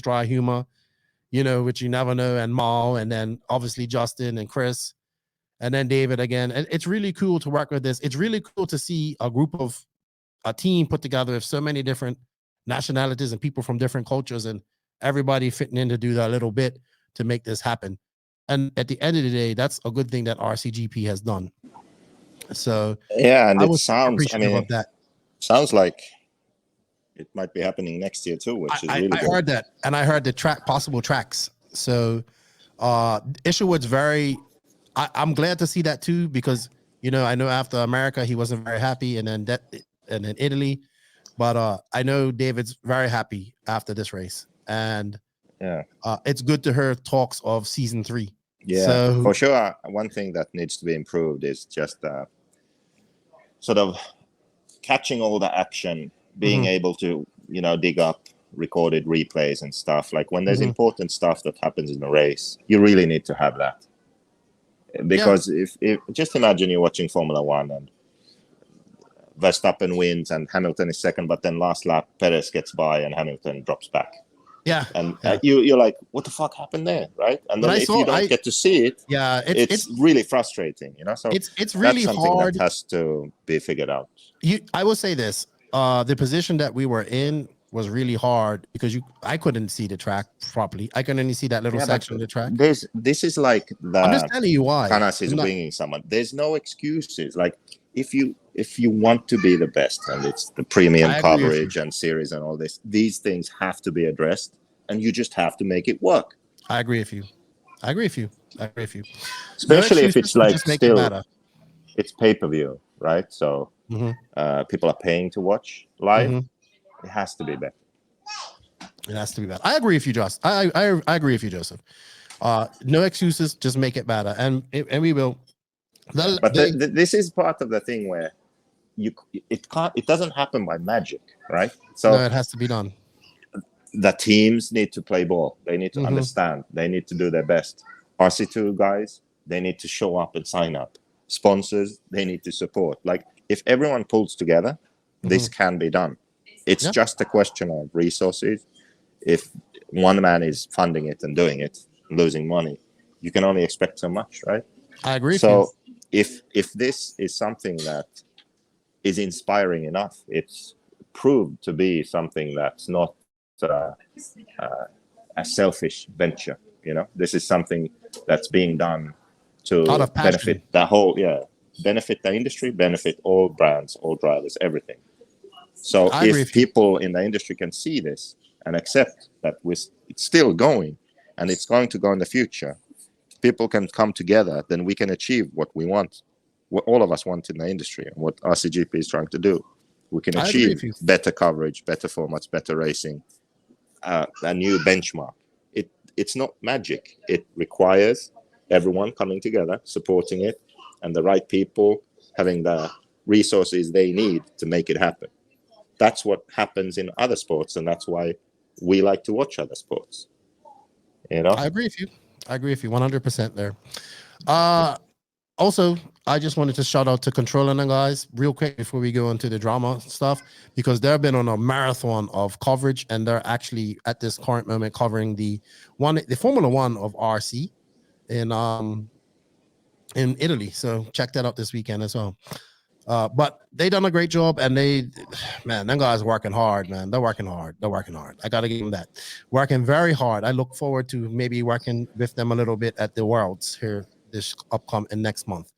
dry humor, you know, which you never know, and Mal, and then obviously Justin and Chris, and then David again. And it's really cool to work with this. It's really cool to see a team put together with so many different nationalities and people from different cultures, and everybody fitting in to do that little bit to make this happen. And at the end of the day, that's a good thing that RCGP has done. So
yeah, and
I
it
was
sounds,
of that.
Sounds like it might be happening next year too, which is really good.
I heard that, and I heard the possible tracks. So Isherwood's I'm glad to see that too, because you know, I know after America he wasn't very happy, and then Italy, but I know David's very happy after this race. And
yeah,
it's good to hear talks of season 3.
Yeah, so, for sure. One thing that needs to be improved is just sort of catching all the action, being able to, you know, dig up recorded replays and stuff. Like when there's important stuff that happens in a race, you really need to have that. Because if just imagine you're watching Formula 1 and Verstappen wins and Hamilton is second, but then last lap Perez gets by and Hamilton drops back.
Yeah,
and you're like, what the fuck happened there, right? And then if you don't get to see it, it's really frustrating, you know. So
it's really
that's something
hard.
that has to be figured out.
I will say this: the position that we were in was really hard because I couldn't see the track properly. I could only see that little section of the track.
This is like
I'm just telling you why.
Canas is winging someone. There's no excuses. Like if you want to be the best, and it's the premium coverage and series and all this, these things have to be addressed, and you just have to make it work.
I agree with you.
Especially if it's like still, it's pay-per-view, right? So people are paying to watch live. It has to be better.
It has to be better. I agree with you, Josh. I agree with you, Joseph. No excuses, just make it better, and we will.
This is part of the thing where it doesn't happen by magic, right? So
no, it has to be done.
The teams need to play ball. They need to understand. They need to do their best. RC2 guys, they need to show up and sign up. Sponsors, they need to support. Like if everyone pulls together, this can be done. It's just a question of resources. If one man is funding it and doing it, losing money, you can only expect so much, right?
I agree.
So if this is something that is inspiring enough, it's proved to be something that's not a selfish venture. You know, this is something that's being done to benefit the whole, benefit the industry, benefit all brands, all drivers, everything. So if people in the industry can see this and accept that it's still going and it's going to go in the future, people can come together, then we can achieve what we want, what all of us want in the industry, and what RCGP is trying to do. We can achieve better coverage, better formats, better racing, a new benchmark. It's not magic. It requires everyone coming together, supporting it, and the right people having the resources they need to make it happen. That's what happens in other sports, and that's why we like to watch other sports. You know,
I agree with you. 100% there. Also, I just wanted to shout out to Controlling the guys real quick before we go into the drama stuff, because they've been on a marathon of coverage, and they're actually at this current moment covering the Formula 1 of RC in Italy. So check that out this weekend as well. But they done a great job, and them guys working hard, man. They're working hard. I gotta give them that. Working very hard. I look forward to maybe working with them a little bit at the Worlds here this upcoming next month.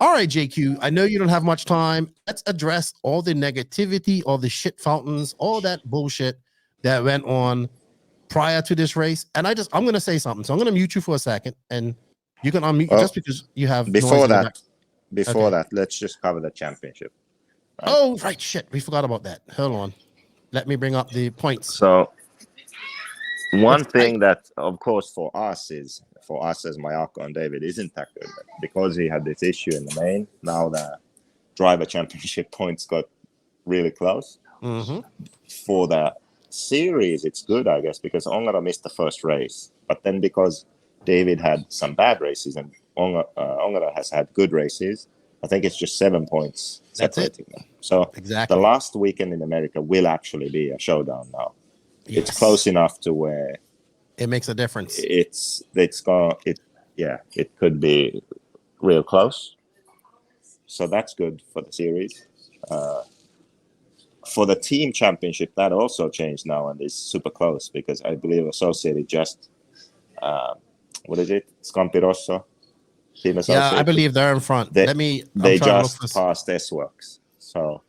All right, JQ, I know you don't have much time. Let's address all the negativity, all the shit fountains, all that bullshit that went on prior to this race. And I'm going to say something. So I'm going to mute you for a second, and you can unmute just because you have
before
noise
that, let's just cover the championship.
Right? Oh, right. Shit. We forgot about that. Hold on. Let me bring up the points.
So one thing that, of course, for us as Mayako and David isn't that good, because he had this issue in the main. Now the driver championship points got really close.
Mm-hmm.
For the series, it's good, I guess, because Ongara missed the first race. But then because David had some bad races and Ongara has had good races, I think it's just 7 points separating them. So
exactly.
The last weekend in America will actually be a showdown now. Yes. It's close enough to where
it makes a difference.
It could be real close. So that's good for the series. For the team championship, that also changed now and is super close, because I believe Associated just Scampi Rosso team Associated.
Yeah, I believe they're in front.
They just passed S-Works. So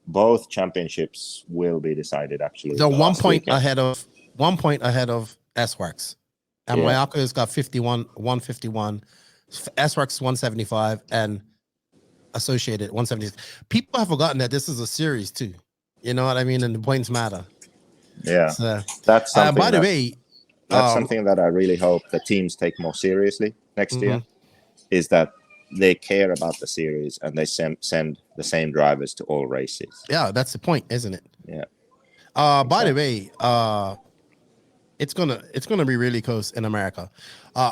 both championships will be decided actually.
They're 1 point ahead of S-Works. And Mayako has got 151, S-Works 175, and Associated 170. People have forgotten that this is a series too. You know what I mean? And the points matter.
Yeah.
So,
that's something
by the way,
that's something that I really hope the teams take more seriously next year, is that they care about the series and they send the same drivers to all races.
Yeah, that's the point, isn't it?
Yeah.
By the way, it's gonna be really close in America.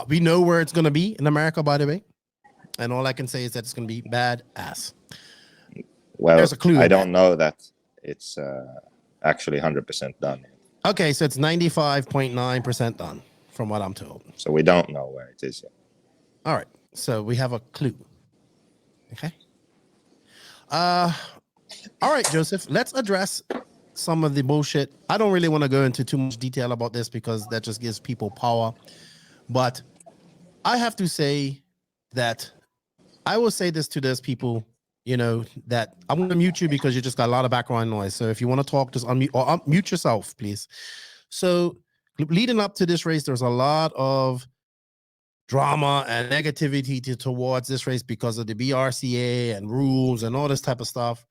We know where it's gonna be in America, by the way, and all I can say is that it's gonna be badass.
Well, there's a clue. I don't know that it's actually 100% done.
Okay, so it's 95.9% done, from what I'm told.
So we don't know where it is yet.
All right, so we have a clue. Okay. All right, Joseph, let's address some of the bullshit. I don't really want to go into too much detail about this because that just gives people power. But I have to say that I will say this to those people, you know, that I'm going to mute you because you just got a lot of background noise. So if you want to talk, just unmute or unmute yourself, please. So leading up to this race, there's a lot of drama and negativity towards this race because of the BRCA and rules and all this type of stuff.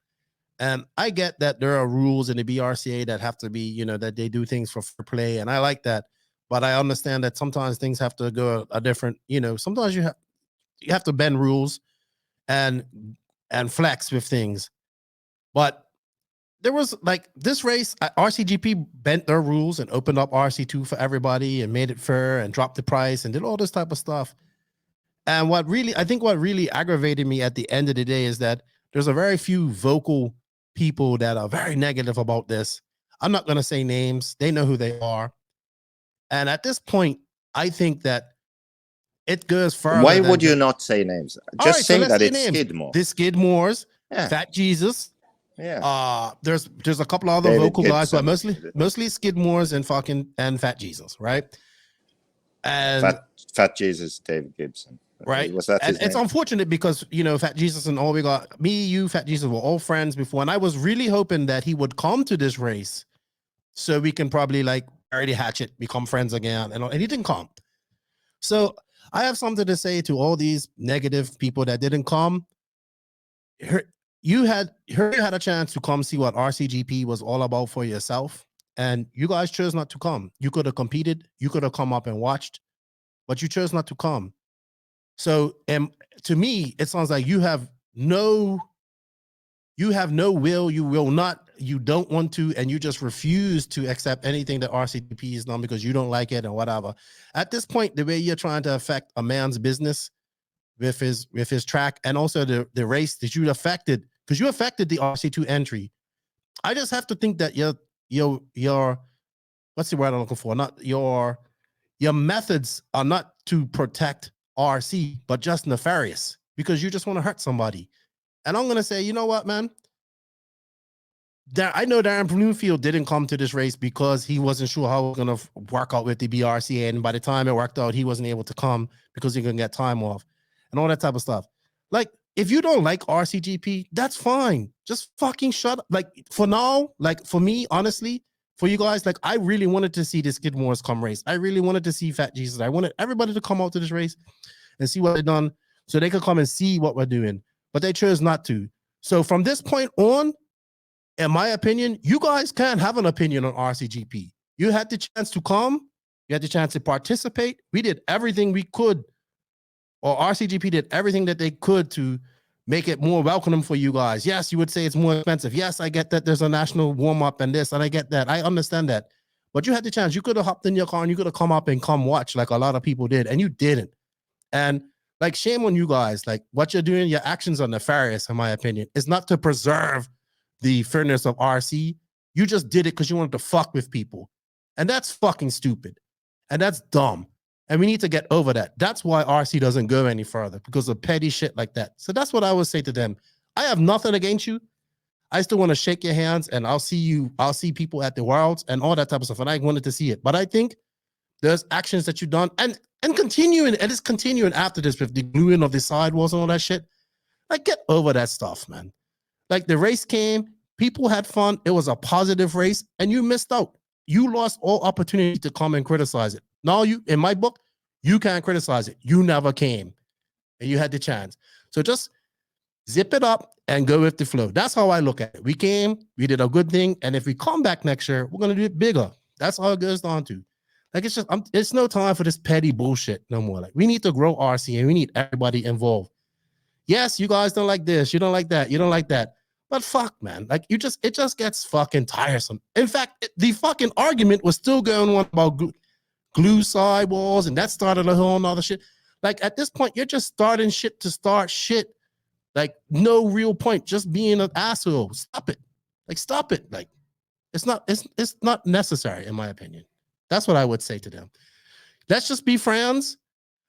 And I get that there are rules in the BRCA that have to be, you know, that they do things for fair play. And I like that. But I understand that sometimes things have to go a different, you know, sometimes you have to bend rules and flex with things. But there was like this race, RCGP bent their rules and opened up RC2 for everybody and made it fair and dropped the price and did all this type of stuff. And what really aggravated me at the end of the day is that there's a very few vocal people that are very negative about this. I'm not going to say names. They know who they are. And at this point, I think that it goes further.
Why would you not say names? Just say that it's Skidmore.
The Skidmores, Fat Jesus.
Yeah.
There's a couple of other vocal guys, but mostly Skidmores and Fat Jesus, right? And
Fat Jesus, David Gibson.
Right.
Was that his name?
It's unfortunate because, you know, Fat Jesus and all we got, me, you, Fat Jesus were all friends before. And I was really hoping that he would come to this race so we can probably like already hatchet, become friends again. And he didn't come. So I have something to say to all these negative people that didn't come. You had a chance to come see what RCGP was all about for yourself. And you guys chose not to come. You could have competed. You could have come up and watched, but you chose not to come. So, to me, it sounds like you have no will, you don't want to, and you just refuse to accept anything that RCGP is done because you don't like it and whatever. At this point, the way you're trying to affect a man's business with his track and also the race that you affected, because you affected the RC2 entry. I just have to think that your what's the word I'm looking for? Not your methods are not to protect RC, but just nefarious because you just want to hurt somebody. And I'm going to say, you know what, man? I know Darren Bloomfield didn't come to this race because he wasn't sure how it was going to work out with the BRCA. And by the time it worked out, he wasn't able to come because he couldn't get time off and all that type of stuff. Like, if you don't like RCGP, that's fine. Just fucking shut up. Like for now, like for me, honestly, for you guys, like I really wanted to see this Skid Moors come race. I really wanted to see Fat Jesus. I wanted everybody to come out to this race and see what they've done so they could come and see what we're doing. But they chose not to. So from this point on, in my opinion, you guys can't have an opinion on RCGP. You had the chance to come. You had the chance to participate. We did everything we could, or RCGP did everything that they could to make it more welcoming for you guys. Yes, you would say it's more expensive. Yes, I get that there's a national warm-up and this, and I get that. I understand that. But you had the chance. You could have hopped in your car and you could have come up and come watch like a lot of people did, and you didn't. And like, shame on you guys. Like, what you're doing, your actions are nefarious, in my opinion. It's not to preserve the fairness of RC. You just did it because you wanted to fuck with people. And that's fucking stupid. And that's dumb. And we need to get over that. That's why RC doesn't go any further, because of petty shit like that. So that's what I would say to them. I have nothing against you. I still want to shake your hands, and I'll see people at the Worlds and all that type of stuff. And I wanted to see it. But I think there's actions that you've done and continuing, and it's continuing after this with the gluing of the sidewalls and all that shit. Like, get over that stuff, man. Like, the race came, people had fun. It was a positive race, and you missed out. You lost all opportunity to come and criticize it. Now, in my book, you can't criticize it. You never came, and you had the chance. So just zip it up and go with the flow. That's how I look at it. We came, we did a good thing, and if we come back next year, we're gonna do it bigger. That's all it goes down to. Like, it's just, it's no time for this petty bullshit no more. Like, we need to grow RC, and we need everybody involved. Yes, you guys don't like this, you don't like that, you don't like that. But fuck, man, like, it just gets fucking tiresome. In fact, the fucking argument was still going on about glue sidewalls, and that started a whole nother shit. Like, at this point, you're just starting shit to start shit. Like, no real point, just being an asshole. Stop it. Like, stop it. Like, it's not necessary, in my opinion. That's what I would say to them. Let's just be friends.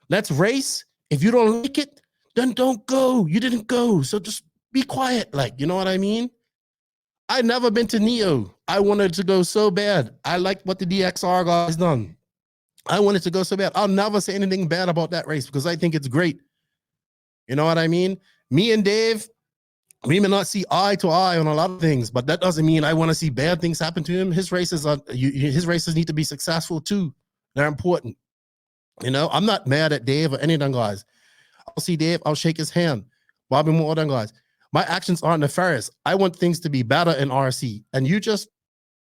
Let's race. If you don't like it, then don't go. You didn't go, so just be quiet. Like, you know what I mean? I never been to Neo. I wanted to go so bad. I liked what the DXR guys done. I wanted to go so bad. I'll never say anything bad about that race because I think it's great. You know what I mean? Me and Dave, we may not see eye to eye on a lot of things, but that doesn't mean I want to see bad things happen to him. His races need to be successful too. They're important. You know, I'm not mad at Dave or any of them guys. I'll see Dave, I'll shake his hand. Bobby Moore, all them guys. My actions aren't nefarious. I want things to be better in RC. And you just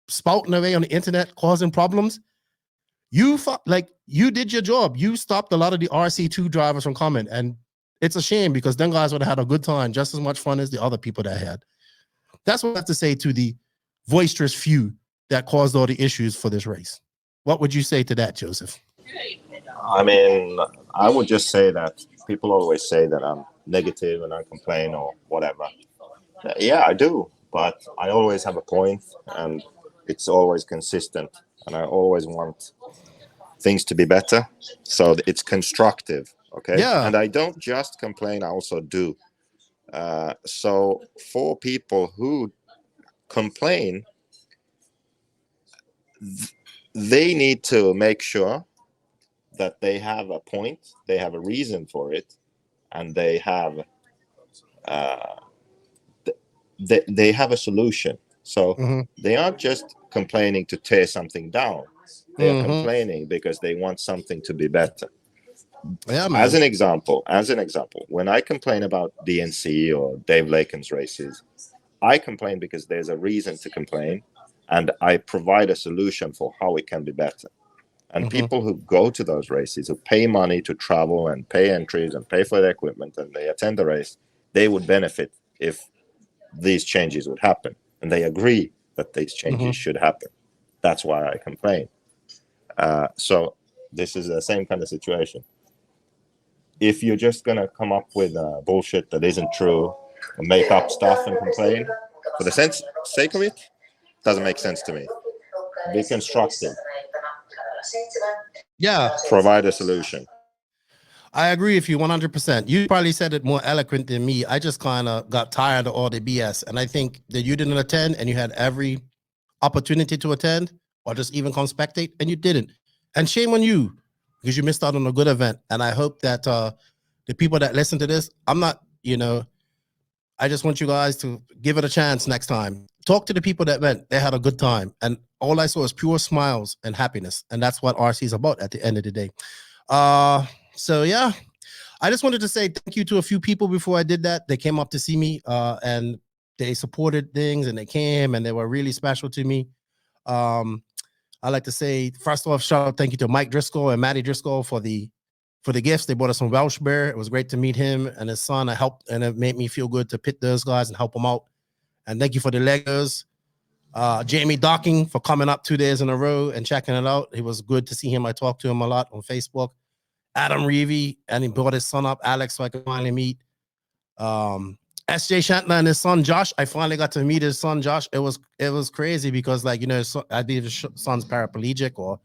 spouting away on the internet, causing problems. You did your job. You stopped a lot of the RC2 drivers from coming. And it's a shame because them guys would have had a good time, just as much fun as the other people that had. That's what I have to say to the boisterous few that caused all the issues for this race. What would you say to that, Joseph?
I mean, I would just say that people always say that I'm negative and I complain or whatever. Yeah, I do, but I always have a point and it's always consistent and I always want things to be better. So it's constructive, okay?
Yeah.
And I don't just complain, I also do. So for people who complain, they need to make sure that they have a point, they have a reason for it, and they have they have a solution. So they aren't just complaining to tear something down. They are complaining because they want something to be better.
Yeah, man.
As an example, when I complain about DNC or Dave Laken's races, I complain because there's a reason to complain, and I provide a solution for how it can be better. And people who go to those races, who pay money to travel and pay entries and pay for the equipment and they attend the race, they would benefit if these changes would happen. And they agree that these changes should happen. That's why I complain. So this is the same kind of situation. If you're just going to come up with bullshit that isn't true and make up stuff and complain, for the sake of it, doesn't make sense to me. Be constructive.
Yeah.
Provide a solution.
I agree with you 100%. You probably said it more eloquent than me. I just kind of got tired of all the BS. And I think that you didn't attend and you had every opportunity to attend or just even come spectate and you didn't. And shame on you because you missed out on a good event. And I hope that the people that listen to this, I'm not, I just want you guys to give it a chance next time. Talk to the people that went. They had a good time. And all I saw was pure smiles and happiness. And that's what RC is about at the end of the day. So, yeah, I just wanted to say thank you to a few people before I did that. They came up to see me and they supported things and they came and they were really special to me. I like to say, first off, shout out, thank you to Mike Driscoll and Maddie Driscoll for the gifts. They bought us some Welsh beer. It was great to meet him and his son. I helped, and it made me feel good to pit those guys and help them out. And thank you for the Legos. Jamie Docking for coming up 2 days in a row and checking it out. It was good to see him. I talked to him a lot on Facebook. Adam Reevy, and he brought his son up, Alex, so I could finally meet. SJ Shantler and his son Josh. I finally got to meet his son Josh. It was crazy because, like, you know, I believe his son's paraplegic or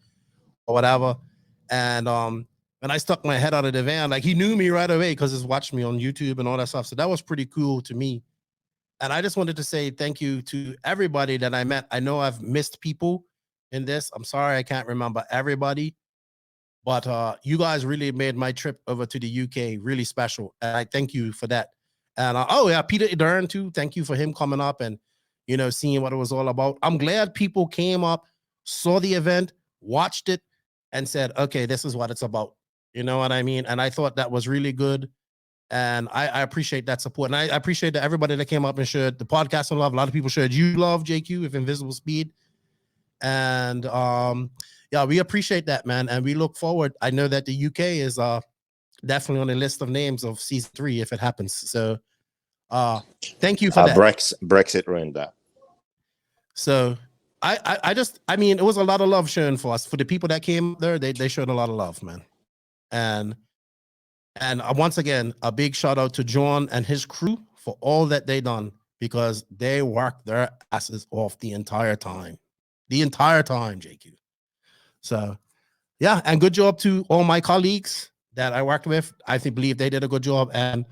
whatever. And when I stuck my head out of the van, like, he knew me right away because he's watched me on YouTube and all that stuff. So that was pretty cool to me. And I just wanted to say thank you to everybody that I met. I know I've missed people in this. I'm sorry I can't remember everybody. But you guys really made my trip over to the UK really special. And I thank you for that. And oh, yeah, Peter Edern, too. Thank you for him coming up and, you know, seeing what it was all about. I'm glad people came up, saw the event, watched it, and said, okay, this is what it's about. You know what I mean? And I thought that was really good. And I appreciate that support. And I appreciate that everybody that came up and shared the podcast and love. A lot of people shared you love, JQ, with Invisible Speed. And yeah, we appreciate that, man. And we look forward. I know that the UK is definitely on the list of names of season 3 if it happens. So thank you for that.
Brexit ruined that.
So I mean, it was a lot of love shown for us. For the people that came there, they showed a lot of love, man. And once again, a big shout out to John and his crew for all that they done, because they worked their asses off the entire time. The entire time, JQ. So, yeah, and good job to all my colleagues that I worked with. I believe they did a good job. And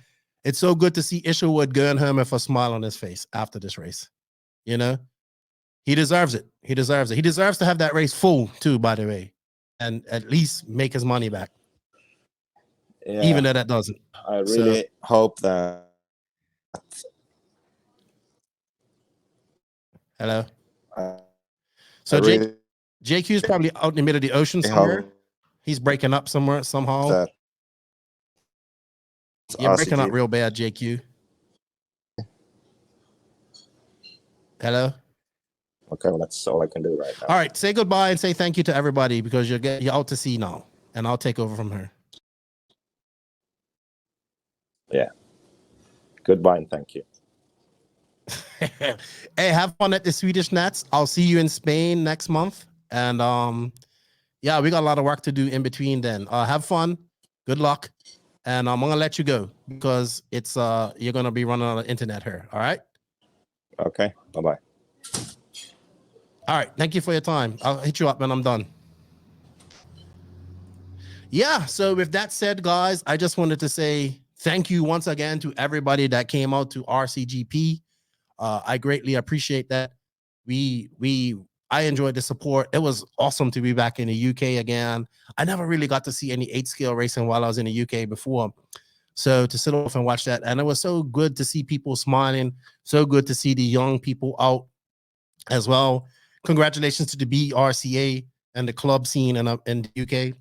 it's so good to see Isherwood going home with a smile on his face after this race. You know, he deserves it. He deserves it. He deserves to have that race full, too, by the way, and at least make his money back. Yeah, even though that doesn't.
I really hope that.
Hello. So JQ is probably out in the middle of the ocean somewhere. He's breaking up somewhere somehow. You're breaking up real bad, JQ. Hello.
Okay, well, that's all I can do right now.
All right, say goodbye and say thank you to everybody, because you're out to sea now, and I'll take over from her.
Yeah. Goodbye and thank you.
Hey, have fun at the Swedish Nats. I'll see you in Spain next month. And yeah, we got a lot of work to do in between then. Have fun. Good luck. And I'm gonna let you go because it's you're gonna be running on the internet here. All right.
Okay. Bye-bye.
All right. Thank you for your time. I'll hit you up when I'm done. Yeah. So with that said, guys, I just wanted to say thank you once again to everybody that came out to RCGP. I greatly appreciate that. I enjoyed the support. It was awesome to be back in the UK again. I never really got to see any 8-scale racing while I was in the UK before. So to sit off and watch that, and it was so good to see people smiling, so good to see the young people out as well. Congratulations to the BRCA and the club scene in the UK.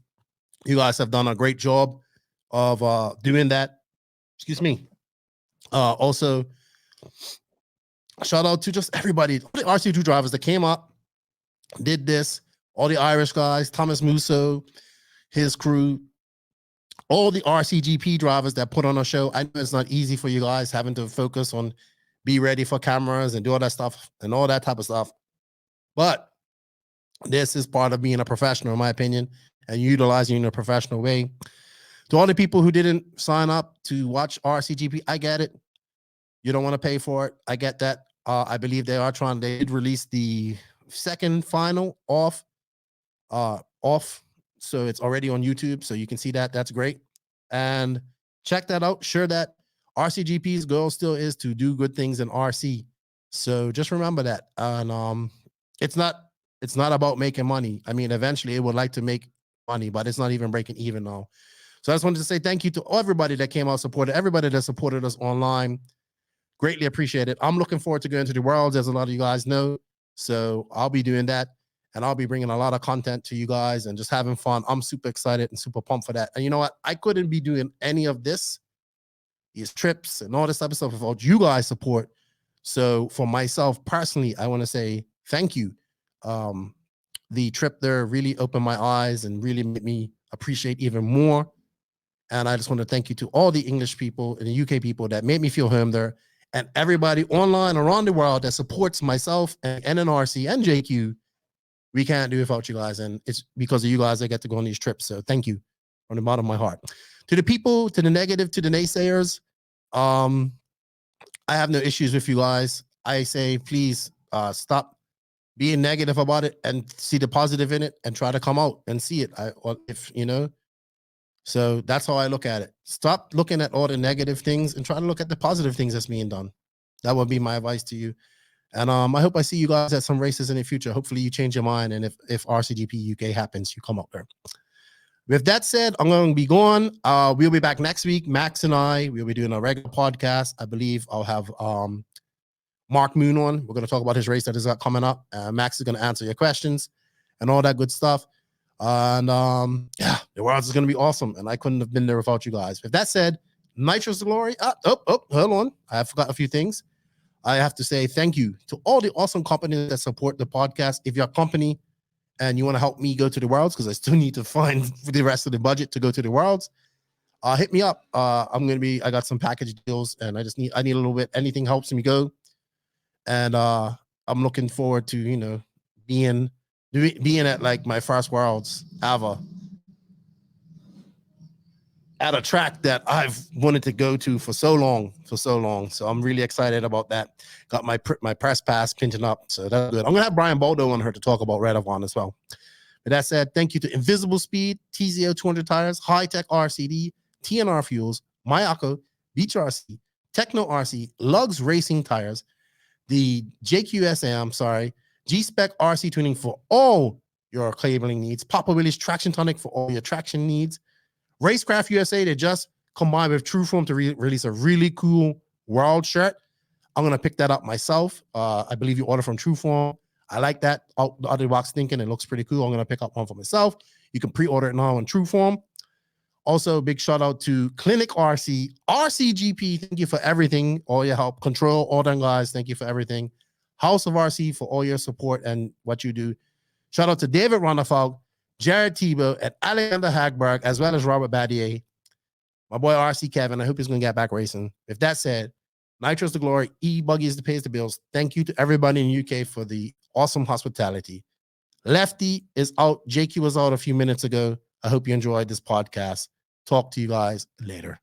You guys have done a great job of doing that. Excuse me. Also, shout out to just everybody, all the RC2 drivers that came up, did this, all the Irish guys, Thomas Musso, his crew, all the RCGP drivers that put on a show. I know it's not easy for you guys having to focus on be ready for cameras and do all that stuff and all that type of stuff. But this is part of being a professional, in my opinion, and utilizing in a professional way. To all the people who didn't sign up to watch RCGP, I get it. You don't want to pay for it. I get that. I believe they did release the second final off. So it's already on YouTube. So you can see that. That's great. And check that out. Sure that RCGP's goal still is to do good things in RC. So just remember that. And it's not about making money. I mean, eventually it would like to make money, but it's not even breaking even now. So I just wanted to say thank you to everybody that came out supported, everybody that supported us online. Greatly appreciate it. I'm looking forward to going to the Worlds, as a lot of you guys know. So I'll be doing that, and I'll be bringing a lot of content to you guys and just having fun. I'm super excited and super pumped for that. And you know what? I couldn't be doing any of this, these trips and all this type of stuff, without you guys' support. So for myself personally, I want to say thank you. The trip there really opened my eyes and really made me appreciate even more. And I just want to thank you to all the English people and the UK people that made me feel home there, and everybody online around the world that supports myself and NNRC and JQ. We can't do it without you guys, and it's because of you guys I get to go on these trips. So thank you from the bottom of my heart. To the people, to the negative, to the naysayers, I have no issues with you guys. I say, please stop being negative about it and see the positive in it and try to come out and see it. So that's how I look at it. Stop looking at all the negative things and try to look at the positive things that's being done. That would be my advice to you. And I hope I see you guys at some races in the future. Hopefully you change your mind. And if RCGP UK happens, you come out there. With that said, I'm going to be going. We'll be back next week. Max and I, we'll be doing a regular podcast. I believe I'll have Mark Moon on. We're going to talk about his race that is coming up. Max is going to answer your questions and all that good stuff. And yeah, the Worlds is going to be awesome, and I couldn't have been there without you guys. With that said, Nitro's the glory. Hold on, I forgot a few things. I have to say thank you to all the awesome companies that support the podcast. If you're a company and you want to help me go to the Worlds, because I still need to find the rest of the budget to go to the Worlds, hit me up. I got some package deals, and I need a little bit. Anything helps me go, and I'm looking forward to being at like my first Worlds ever at a track that I've wanted to go to for so long. So I'm really excited about that. Got my press pass printed up, so that's good. I'm gonna have Brian Baldo on her to talk about Red Avon as well. With that said, thank you to Invisible Speed, TZO 200 Tires, High Tech RCD, TNR Fuels, Mayako, Beach RC, Techno RC, Lugs Racing Tires, the JQSM, G-Spec RC tuning for all your cabling needs, Papa Willie's Traction Tonic for all your traction needs, Racecraft USA, they just combined with Trueform to release a really cool World shirt. I'm going to pick that up myself. I believe you order from Trueform. I like that. Out the other box thinking it looks pretty cool. I'm going to pick up one for myself. You can pre-order it now on Trueform. Also, big shout out to Clinic RC, RCGP. Thank you for everything, all your help. Control, all them guys. Thank you for everything. House of RC for all your support and what you do. Shout out to David Ronafog, Jared Tebow, and Alexander Hagberg, as well as Robert Badier. My boy RC Kevin, I hope he's going to get back racing. With that said, Nitro's the glory, E-Buggy is the pays the bills. Thank you to everybody in the UK for the awesome hospitality. Lefty is out. JQ was out a few minutes ago. I hope you enjoyed this podcast. Talk to you guys later.